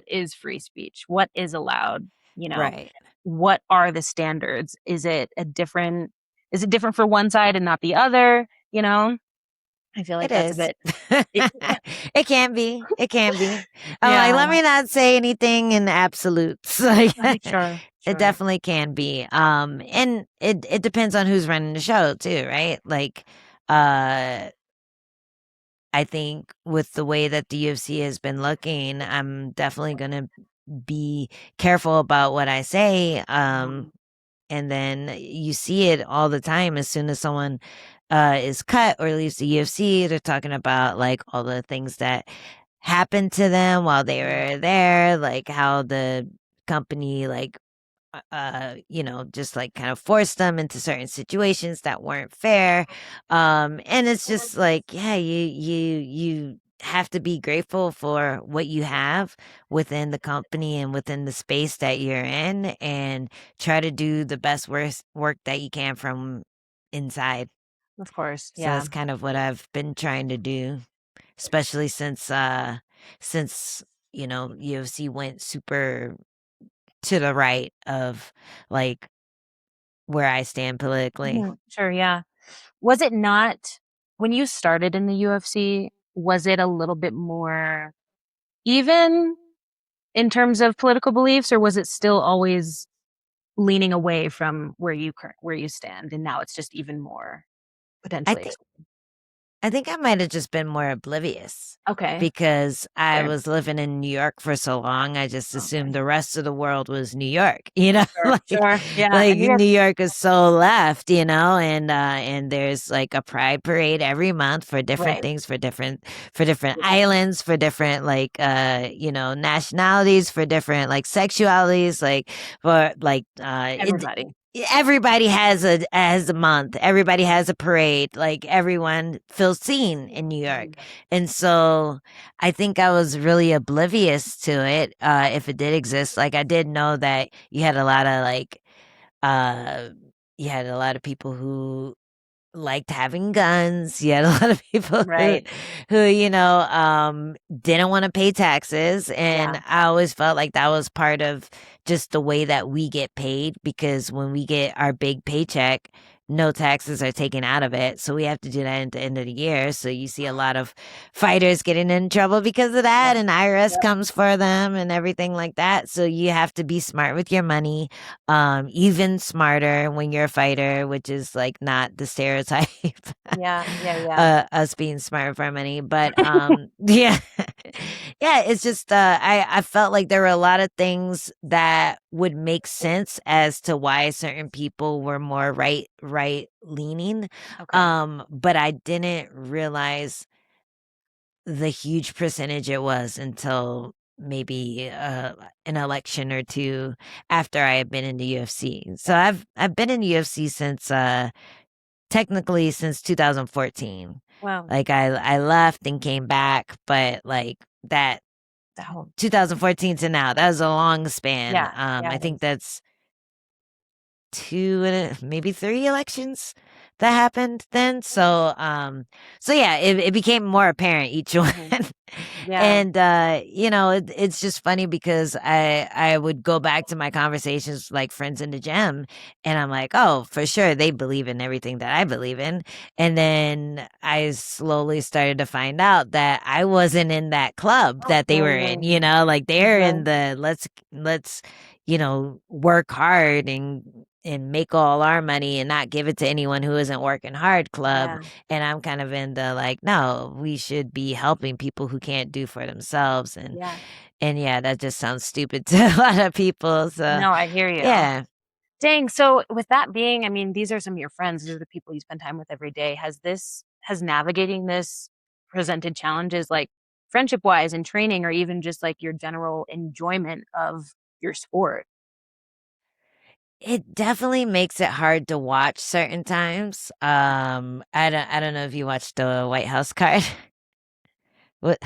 is free speech? What is allowed? You know, right. what are the standards? Is it different for one side and not the other? I feel like It that's a is. bit it, It can be. It can be. I'm like, yeah. let me not say anything in absolutes. Like, Right, sure, it sure. definitely can be. And it depends on who's running the show too, right? Like, uh, I think with the way that the UFC has been looking, I'm definitely gonna be careful about what I say. Mhm. And then you see it all the time as soon as someone is cut or leaves the UFC, they're talking about like all the things that happened to them while they Mhm. were there, like how the company like you know, just like kind of forced them into certain situations that weren't fair. And it's just like, yeah, you have to be grateful for what you have within the company and within the space that you're in, and try to do the best work that you can from inside. Of course, So yeah. that's kind of what I've been trying to do, especially since you know UFC went super to the right of like where I stand politically. Mhm. Sure, yeah. Was it not, when you started in the UFC, was it a little bit more even in terms of political beliefs, or was it still always leaning away from where you stand, and now it's just even more? I potentially think explain? I think I might have just been more oblivious Okay. because I Fair. was living in New York for so long. I just assumed Okay. the rest of the world was New York, you know, Sure. Sure. Yeah. like And New York. New York is so left, you know, and there's like a pride parade every month for different Right. things, for different Yeah. islands, for different like you know, nationalities, for different like sexualities, like for like Everybody. everybody has a month, everybody has a parade, like everyone feels seen in New York. Mhm. And so I think I was really oblivious to it, if it did exist. Like I did know that you had a lot of like uh you had a lot of people who liked having guns. You had a lot of people Right. who, you know, didn't want to pay taxes. Yeah. And I always felt like that was part of just the way that we get paid because when we get our big paycheck, no taxes are taken out of it. So we have to do that at the end of the year. So you see a lot of fighters getting in trouble because of Yeah. that, and IRS Yeah. comes for them and everything like that. So you have to be smart with your money, even smarter when you're a fighter, which is like not the stereotype. Yeah. Yeah. Yeah. Us being smart with our money, but yeah, yeah, it's just I felt like there were a lot of things that would make sense as to why certain people were more right leaning, Okay. but I didn't realize the huge percentage it was until maybe an election or two after I had been in the UFC. So Yeah. I've been in the UFC since technically since 2014. Wow. Like I left and came back, but like that The whole. 2014 to now, that was a long span. Yeah. Yeah. I It think is. that's two and maybe three elections that happened then. So so yeah, it became more apparent each one. Mhm. Yeah. And you know, it's just funny because I would go back to my conversations with, like friends in the gym, and I'm like, oh, for sure they believe in everything that I believe in. And then I slowly started to find out that I wasn't in that club that they were in, you Mhm. know, like they're in Mhm. the let's you know, work hard and make all our money and not give it to anyone who isn't working hard club. Yeah. And I'm kind of in the like, no, we should be helping people who can't do for themselves. Yeah. And yeah, that just sounds stupid to a lot of people. So No, I hear you. yeah. Dang. So with that being, I mean, these are some of your friends. These are the people you spend time with every day. Has navigating this presented challenges like friendship wise and training, or even just like your general enjoyment of your sport? It definitely makes it hard to watch certain times. I don't know if you watched the White House card. What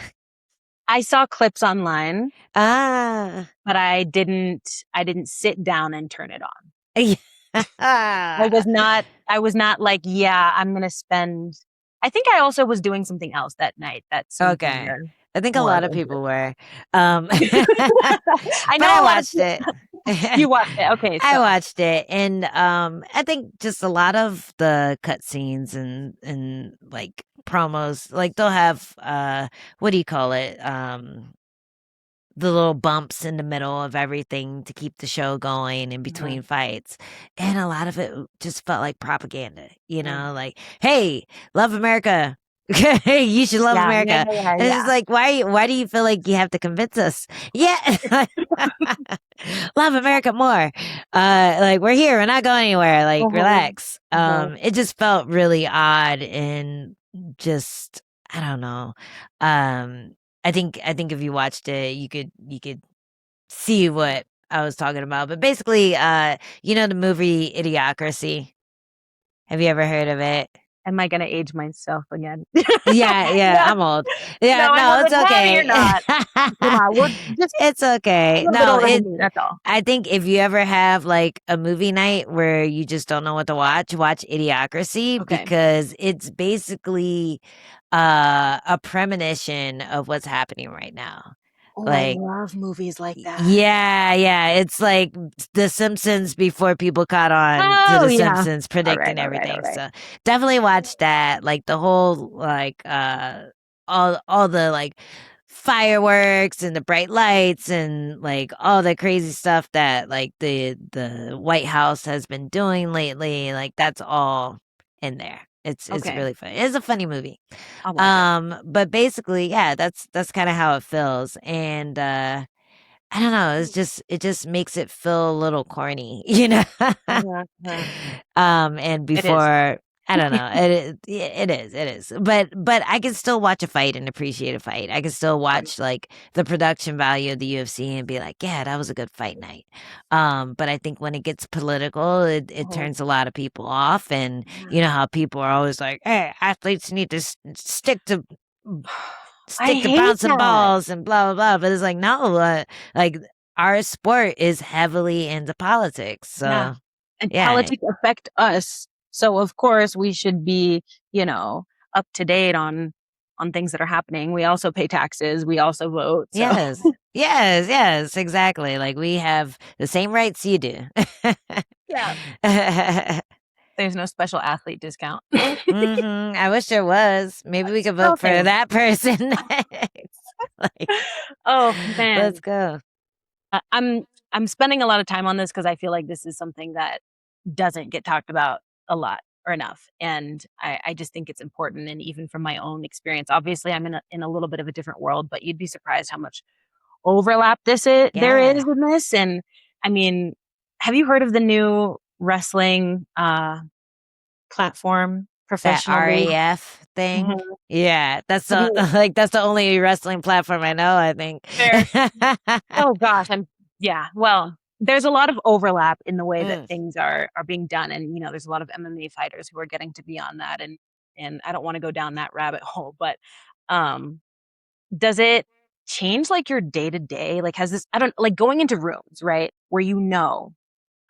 I saw clips online, ah but I didn't sit down and turn it on. yeah. I was not like, yeah, I'm gonna spend. I think I also was doing something else that night that swayed me Okay. there I think a more lot of into people it. were. I But know I a lot of watched it. you watched it. Okay, so I watched it, and, I think just a lot of the cutscenes and, like, promos, like, they'll have, what do you call it? The little bumps in the middle of everything to keep the show going in between mhm, fights. And a lot of it just felt like propaganda, you mm. know, like, hey, love America. You should love Yeah, yeah, America. yeah, yeah, And it's yeah. like, why do you feel like you have to convince us? Yeah. Love America more. Like we're here, we're not going anywhere. Like Mhm, relax. mhm. It just felt really odd and just I don't know. Um I think if you watched it, you could see what I was talking about. But basically, you know the movie Idiocracy? Have you ever heard of it? Am I gonna age myself again? Yeah, yeah, No, I'm old. Yeah, no, I no, it's wasn't. Well, you're okay. not. Come on, we're just It's a okay. little bit No, older than it me, that's all. I think if you ever have like a movie night where you just don't know what to watch, watch Idiocracy Okay. because it's basically a premonition of what's happening right now. Oh, I Like love movies like that. yeah, yeah, it's like The Simpsons before people caught on to Oh, The yeah. Simpsons Alright, predicting alright, everything. alright. So definitely watch that. Like the whole like all the like fireworks and the bright lights and like all the crazy stuff that like the White House has been doing lately. Like that's all in there. It's Okay. really funny. It's a funny movie. I'll watch it. But basically, yeah, that's kind of how it feels. And I don't know, it just makes it feel a little corny, you know? Uh-huh, uh-huh. And It is. before I don't know, it is. But I can still watch a fight and appreciate a fight. I can still Sure. watch like the production value of the UFC and be like, yeah, that was a good fight night. But I think when it gets political, it Uh-huh. turns a lot of people off. And you Yeah. know how people are always like, hey, athletes need to I stick to hate bouncing that. balls and blah blah blah. But it's like no, like our sport is heavily into politics. Yeah. So And yeah, politics affect us. So of course we should be, up to date on things that are happening. We also pay taxes. We also vote. So yes, yes, exactly. Like we have the same rights you do. yeah, there's no special athlete discount. I wish there was. Maybe we could vote for Okay. that person next. Like, Oh let's man. go. I'm spending a lot of time on this because I feel like this is something that doesn't get talked about a lot or enough. And I just think it's important. And even from my own experience, obviously I'm in a little bit of a different world, but you'd be surprised how much overlap there is Yeah, in this. And I mean, have you heard of the new wrestling platform, that Professional League? RAF thing. Mhm. Yeah, that's Have the you like that's the only wrestling platform I know, I think. there? Oh gosh, yeah. Well, there's a lot of overlap in the way that Mm, things are being done, and there's a lot of MMA fighters who are getting to be on that, and I don't want to go down that rabbit hole, but um, does it change like your day to day? Like, has this? I don't like going into rooms, right, where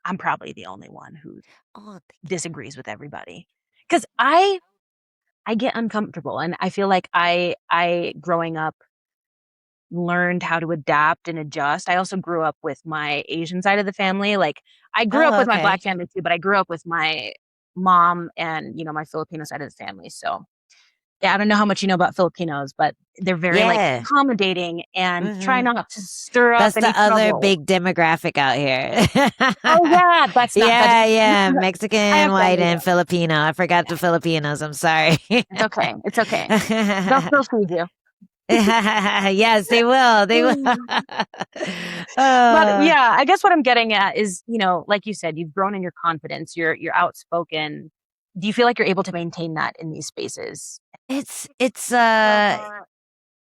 I'm probably the only one who oh, thank you. disagrees with everybody because I get uncomfortable, and I feel like I growing up learned how to adapt and adjust. I also grew up with my Asian side of the family. Like I grew up Oh, with my black okay. family too, but I grew up with my mom and, my Filipino side of the family. So yeah, I don't know how much you know about Filipinos, but they're very like Yeah. accommodating and try Mhm. not to stir up That's the any other trouble. big demographic out here. Oh yeah, that Yeah, yeah, I Mexican, have white, family and there. Filipino. I forgot Yeah, the Filipinos. I'm sorry. it's okay. It's okay. They'll still feed you. Yes, they will. They will. But Oh, yeah, I guess what I'm getting at is, like you said, you've grown in your confidence. You're outspoken. Do you feel like you're able to maintain that in these spaces? it's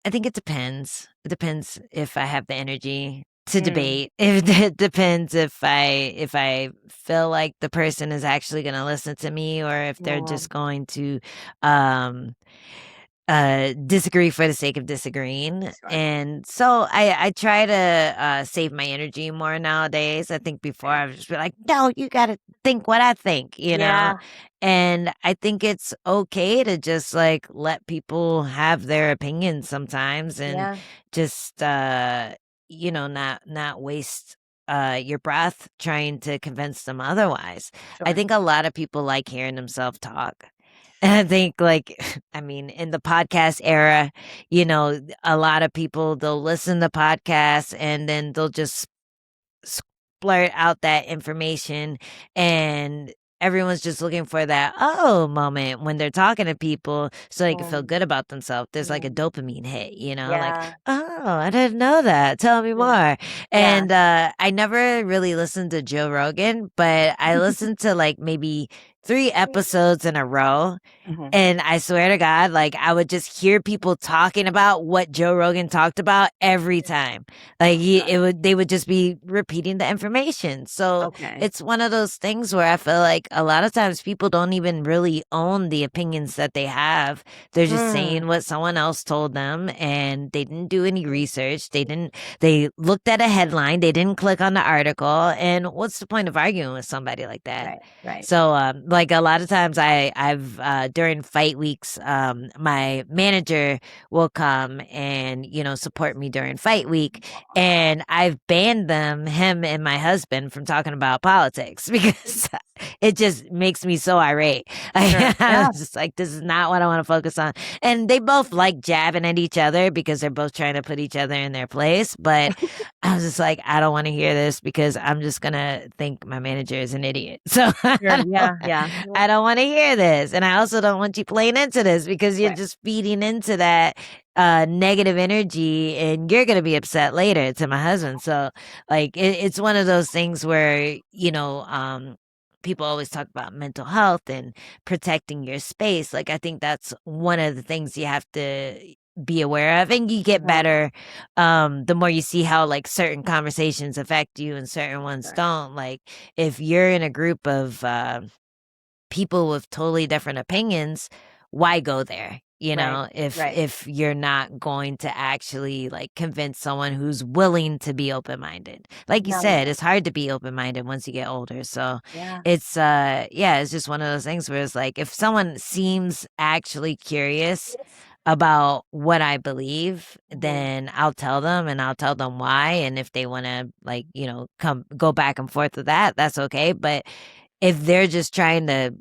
I think it depends. It depends if I have the energy to Mm, debate. If it depends if I feel like the person is actually going to listen to me or if they're yeah, just going to um disagree for the sake of disagreeing. sure. And so I try to save my energy more nowadays. I think before Fair. I was just be like, no, you got to think what I think, you know? Yeah, And I think it's okay to just like let people have their opinions sometimes and yeah, just not waste your breath trying to convince them otherwise. I sure. think a lot of people like hearing themselves talk. And I think, like, I mean, in the podcast era, a lot of people, they'll listen to podcasts and then they'll just blurt out that information and everyone's just looking for that oh moment when they're talking to people so they can feel Um, good about themselves. There's like a mm, dopamine hit, like, yeah, oh, I didn't know that. Tell me yeah, more. yeah. And I never really listened to Joe Rogan, but I listened to like maybe 3 episodes in a row Mhm. and I swear to God, like I would just hear people talking about what Joe Rogan talked about every time. Like Oh gosh. they would just be repeating the information. So Okay. it's one of those things where I feel like a lot of times people don't even really own the opinions that they have. They're just Mm, saying what someone else told them and they didn't do any research. They looked at a headline, they didn't click on the article. And what's the point of arguing with somebody like that? right, right. So, like a lot of times I've during fight weeks, my manager will come and, support me during fight week. And I've banned him and my husband from talking about politics because it just makes me so irate. Sure. I Yeah. was just like, this is not what I want to focus on. And they both like jabbing at each other because they're both trying to put each other in their place. But I was just like, I don't want to hear this because I'm just gonna think my manager is an idiot. So Sure. Yeah. Yeah. I don't want to hear this. And I also don't want you playing into this because you're Right. just feeding into that negative energy and you're gonna be upset later to my husband. So like it's one of those things where, people always talk about mental health and protecting your space. Like I think that's one of the things you have to be aware of, and you get Right. better the more you see how like certain conversations affect you and certain ones Sure. don't. Like if you're in a group of people with totally different opinions, why go there? You Right. know, if Right. if you're not going to actually like convince someone who's willing to be open-minded. Like you No. said, it's hard to be open-minded once you get older. So Yeah. it's yeah, it's just one of those things where it's like if someone seems actually curious about what I believe, Mhm. then I'll tell them and I'll tell them why. And if they want to like, come go back and forth with that, that's okay. But if they're just trying to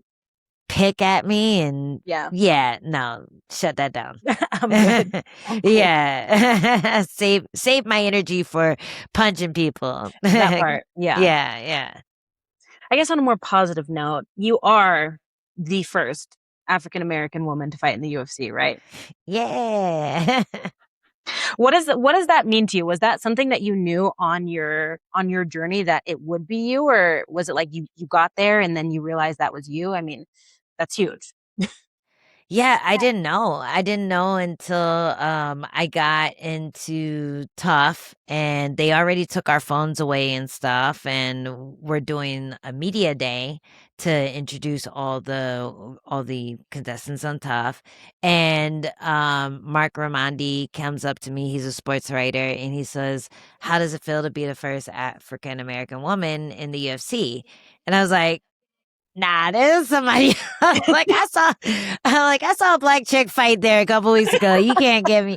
pick at me and Yeah. yeah, no, shut that down. I'm good. I'm cool. Yeah. Save my energy for punching people. That Yeah, part. Yeah. yeah. I guess on a more positive note, you are the first African American woman to fight in the UFC, right? Yeah. What does that mean to you? Was that something that you knew on your journey that it would be you, or was it like you got there and then you realized that was you? I mean, that's huge. Yeah, I didn't know. I didn't know until I got into Tough and they already took our phones away and stuff and we're doing a media day to introduce all the contestants on Tough. And Mark Ramondi comes up to me, he's a sports writer, and he says, "How does it feel to be the first African American woman in the UFC?" And I was like, nah, there's somebody like I saw a black chick fight there a couple weeks ago. You can't get me.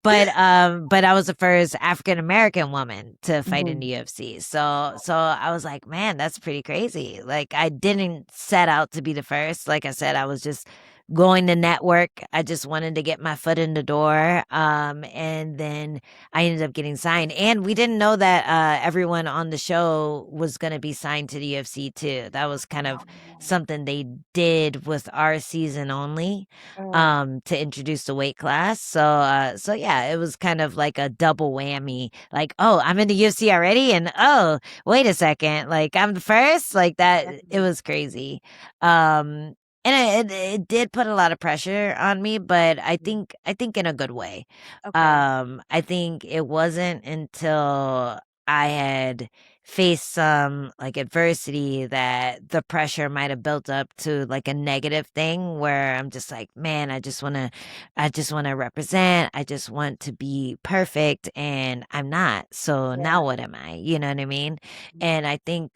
But I was the first African American woman to fight in the Mhm. UFC. So I was like, man, that's pretty crazy. Like I didn't set out to be the first. Like I said, I was just going to network. I just wanted to get my foot in the door. And then I ended up getting signed. And we didn't know that everyone on the show was going to be signed to the UFC too. That was kind of something they did with our season only Mm. to introduce the weight class. So yeah, it was kind of like a double whammy. Like, oh, I'm in the UFC already, and oh, wait a second, like I'm the first. Like that, it Mhm. was crazy. Um, and it did put a lot of pressure on me, but I think in a good way. Okay. I think it wasn't until I had faced some like adversity that the pressure might have built up to like a negative thing where I'm just like, man, I just want to represent. I just want to be perfect and I'm not. So Yeah. now what am I? You know what I mean? And I think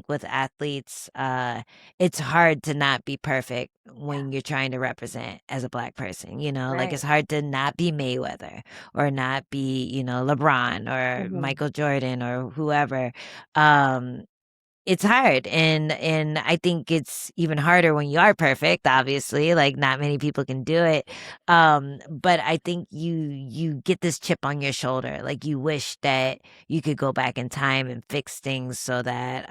with athletes, it's hard to not be perfect Yeah. when you're trying to represent as a black person, like Right. it's hard to not be Mayweather or not be, LeBron or Mhm. Michael Jordan or whoever. Um, it's hard, and I think it's even harder when you are perfect, obviously, like, not many people can do it, but I think you get this chip on your shoulder, like, you wish that you could go back in time and fix things so that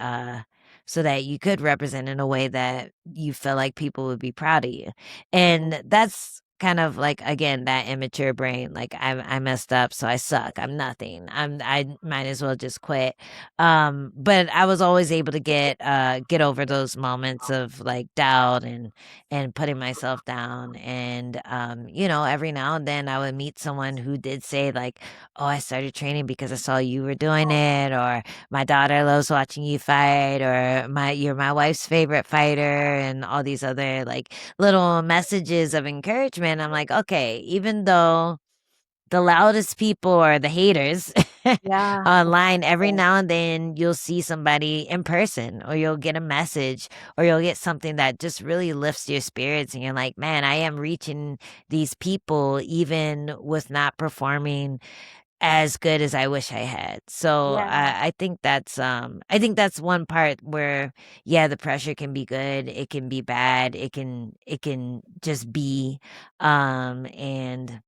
you could represent in a way that you feel like people would be proud of you, Mhm. and that's kind of like, again, that immature brain, like, I messed up, so I suck, I'm nothing, I might as well just quit. But I was always able to get over those moments of like doubt and putting myself down. And every now and then I would meet someone who did say like, "Oh, I started training because I saw you were doing it," or "My daughter loves watching you fight," or "You're my wife's favorite fighter," and all these other like little messages of encouragement. I'm like, okay, even though the loudest people are the haters Yeah. online. Every now and then you'll see somebody in person or you'll get a message or you'll get something that just really lifts your spirits and you're like, man, I am reaching these people even with not performing as good as I wish I had. So Yeah. I think that's one part where yeah, the pressure can be good, it can be bad, it can just be and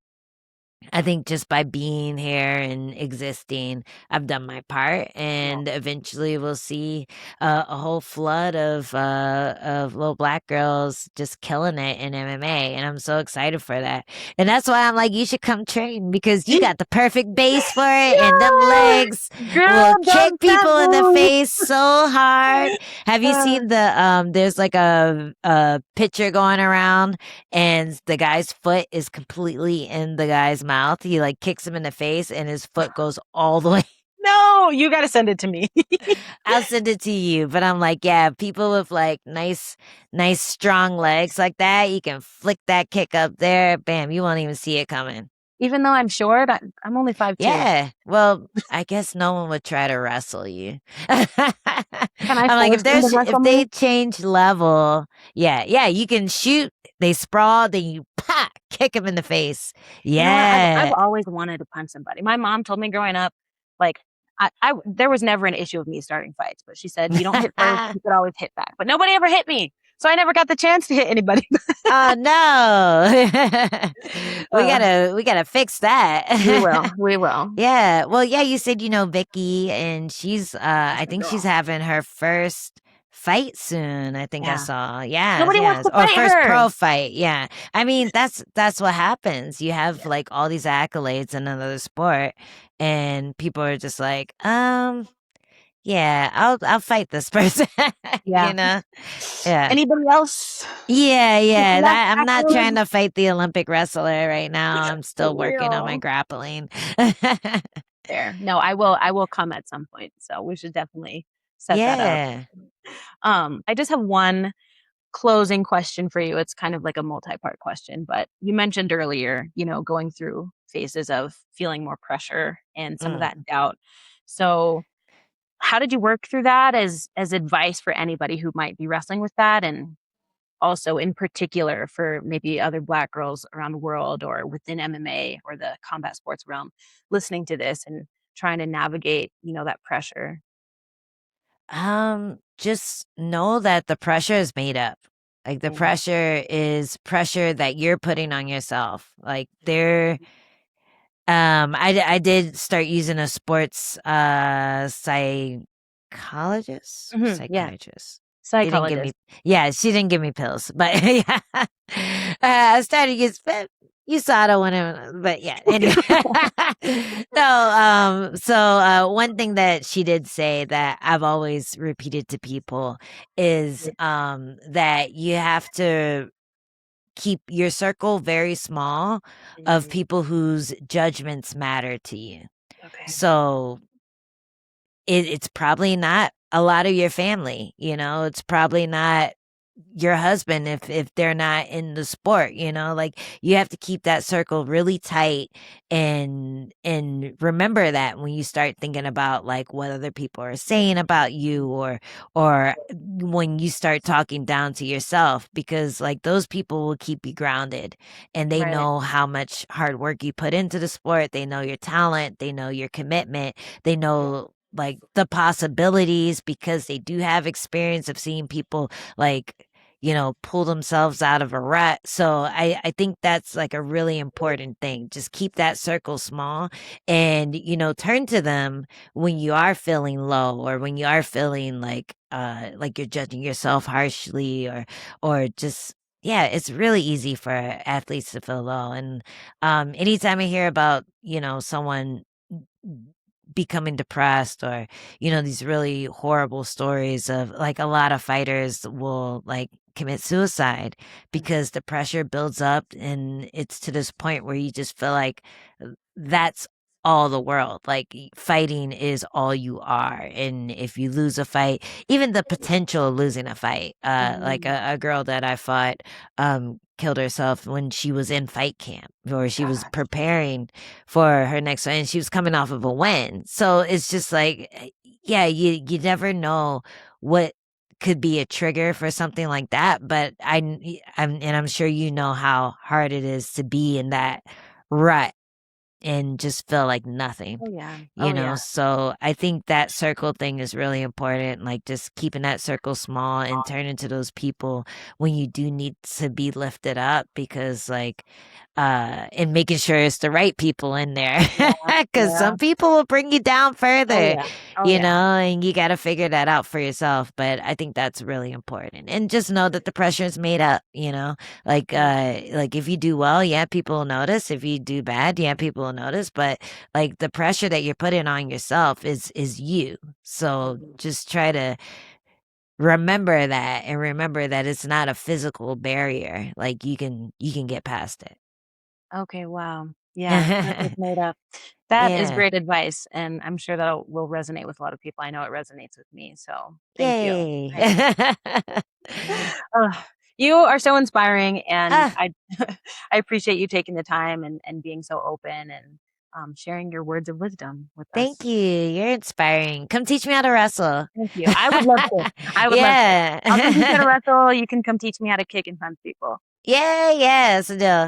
I think just by being here and existing, I've done my part, Yeah. and eventually we'll see a whole flood of little black girls just killing it in MMA, and I'm so excited for that. And that's why I'm like, you should come train because you got the perfect base for it, and them Yeah. legs Girl, will kick don't that people in the move. face so hard. Have you Uh, seen the There's like a picture going around and the guy's foot is completely in the guy's mouth. He like kicks him in the face and his foot goes all the way. no, you got to send it to me. I'll send it to you. But I'm like, yeah, people with like nice, strong legs like that, you can flick that kick up there. Bam, you won't even see it coming. Even though I'm short, I'm only 5'2". Yeah. Well, I guess no one would try to wrestle you. I'm Can I like, force them to if wrestle they me? change level, yeah, you can shoot, they sprawl, then you pop, kick them in the face. You know what? I've Yeah. always wanted to punch somebody. My mom told me growing up, like there was never an issue of me starting fights, but she said you don't hit first, you could always hit back. But nobody ever hit me, so I never got the chance to hit anybody. Oh no. uh, We gotta fix that. we will. Yeah. Well, yeah, you said you know Vicky and she's That's I my think she's girl. having her first fight soon, I think I Yeah, saw. Yes, nobody wants yes. to Or fight first her. pro fight. Yeah. I mean, that's what happens. You have like all these accolades in another sport and people are just like, yeah, I'll fight this person, Yeah. Yeah. Anybody else? Yeah, yeah. Last I'm not trying accolade to fight the Olympic wrestler right now. I'm for still working on my real. grappling. There. No, I will. I will come at some point. So we should definitely set that up. Yeah. I just have one closing question for you. It's kind of like a multi-part question, but you mentioned earlier, going through phases of feeling more pressure and some of Mm. that doubt. So, how did you work through that as advice for anybody who might be wrestling with that, and also in particular for maybe other black girls around the world or within MMA or the combat sports realm listening to this and trying to navigate, that pressure? Just know that the pressure is made up. Like the Mm, pressure is pressure that you're putting on yourself. Like I did start using a sports psychologist, mhm, yeah, psychiatrist. She didn't give me psychologist. yeah, she didn't give me pills, but yeah. I started using USADA whenever, but yeah, anyway. No, one thing that she did say that I've always repeated to people is that you have to keep your circle very small of Mhm. people whose judgments matter to you. Okay. So it's probably not a lot of your family, it's probably not your husband if they're not in the sport, like you have to keep that circle really tight and remember that when you start thinking about like what other people are saying about you or when you start talking down to yourself because like those people will keep you grounded and they Right. know how much hard work you put into the sport, they know your talent, they know your commitment, they know like the possibilities because they do have experience of seeing people like pull themselves out of a rut. So I think that's like a really important thing. Just keep that circle small and turn to them when you are feeling low or when you are feeling like you're judging yourself harshly or just yeah, it's really easy for athletes to feel low. And anytime I hear about, someone becoming depressed or these really horrible stories of like a lot of fighters will like commit suicide because the pressure builds up and it's to this point where you just feel like that's all the world, like fighting is all you are, and if you lose a fight, even the potential of losing a fight, like Mhm. a girl that I fought killed herself when she was in fight camp or she was Gosh. preparing for her next one and she was coming off of a win. So it's just like, yeah, you never know what could be a trigger for something like that. But I'm sure you know how hard it is to be in that rut and just feel like nothing, Oh yeah. you Oh know? yeah. So I think that circle thing is really important, like just keeping that circle small and turning to those people when you do need to be lifted up because like and making sure it's the right people in there Yeah. because Yeah. some people will bring you down Oh further, yeah. Oh you yeah. know, and you got to figure that out for yourself. But I think that's really important. And just know that the pressure is made up, you know, Yeah. like if you do well, yeah, people will notice. If you do bad, yeah, people will notice. But like the pressure that you're putting on yourself is you. So Mhm. just try to remember that and remember that it's not a physical barrier. Like you can get past Okay, wow. Yeah, the pressure's it. made up. That is Yeah. great advice, and I'm sure that will resonate with a lot of people. I know it resonates with me, so thank you. Yay. Ugh, you are so inspiring, and Ah, I appreciate you taking the time and being so open and, sharing your words of wisdom with thank us. you. You're inspiring. Come teach me how to wrestle. Thank you. I would love to. I would love to. I'll come teach you how to Yeah. wrestle, you can come teach me how to kick and punch people. Yeah, yes. No.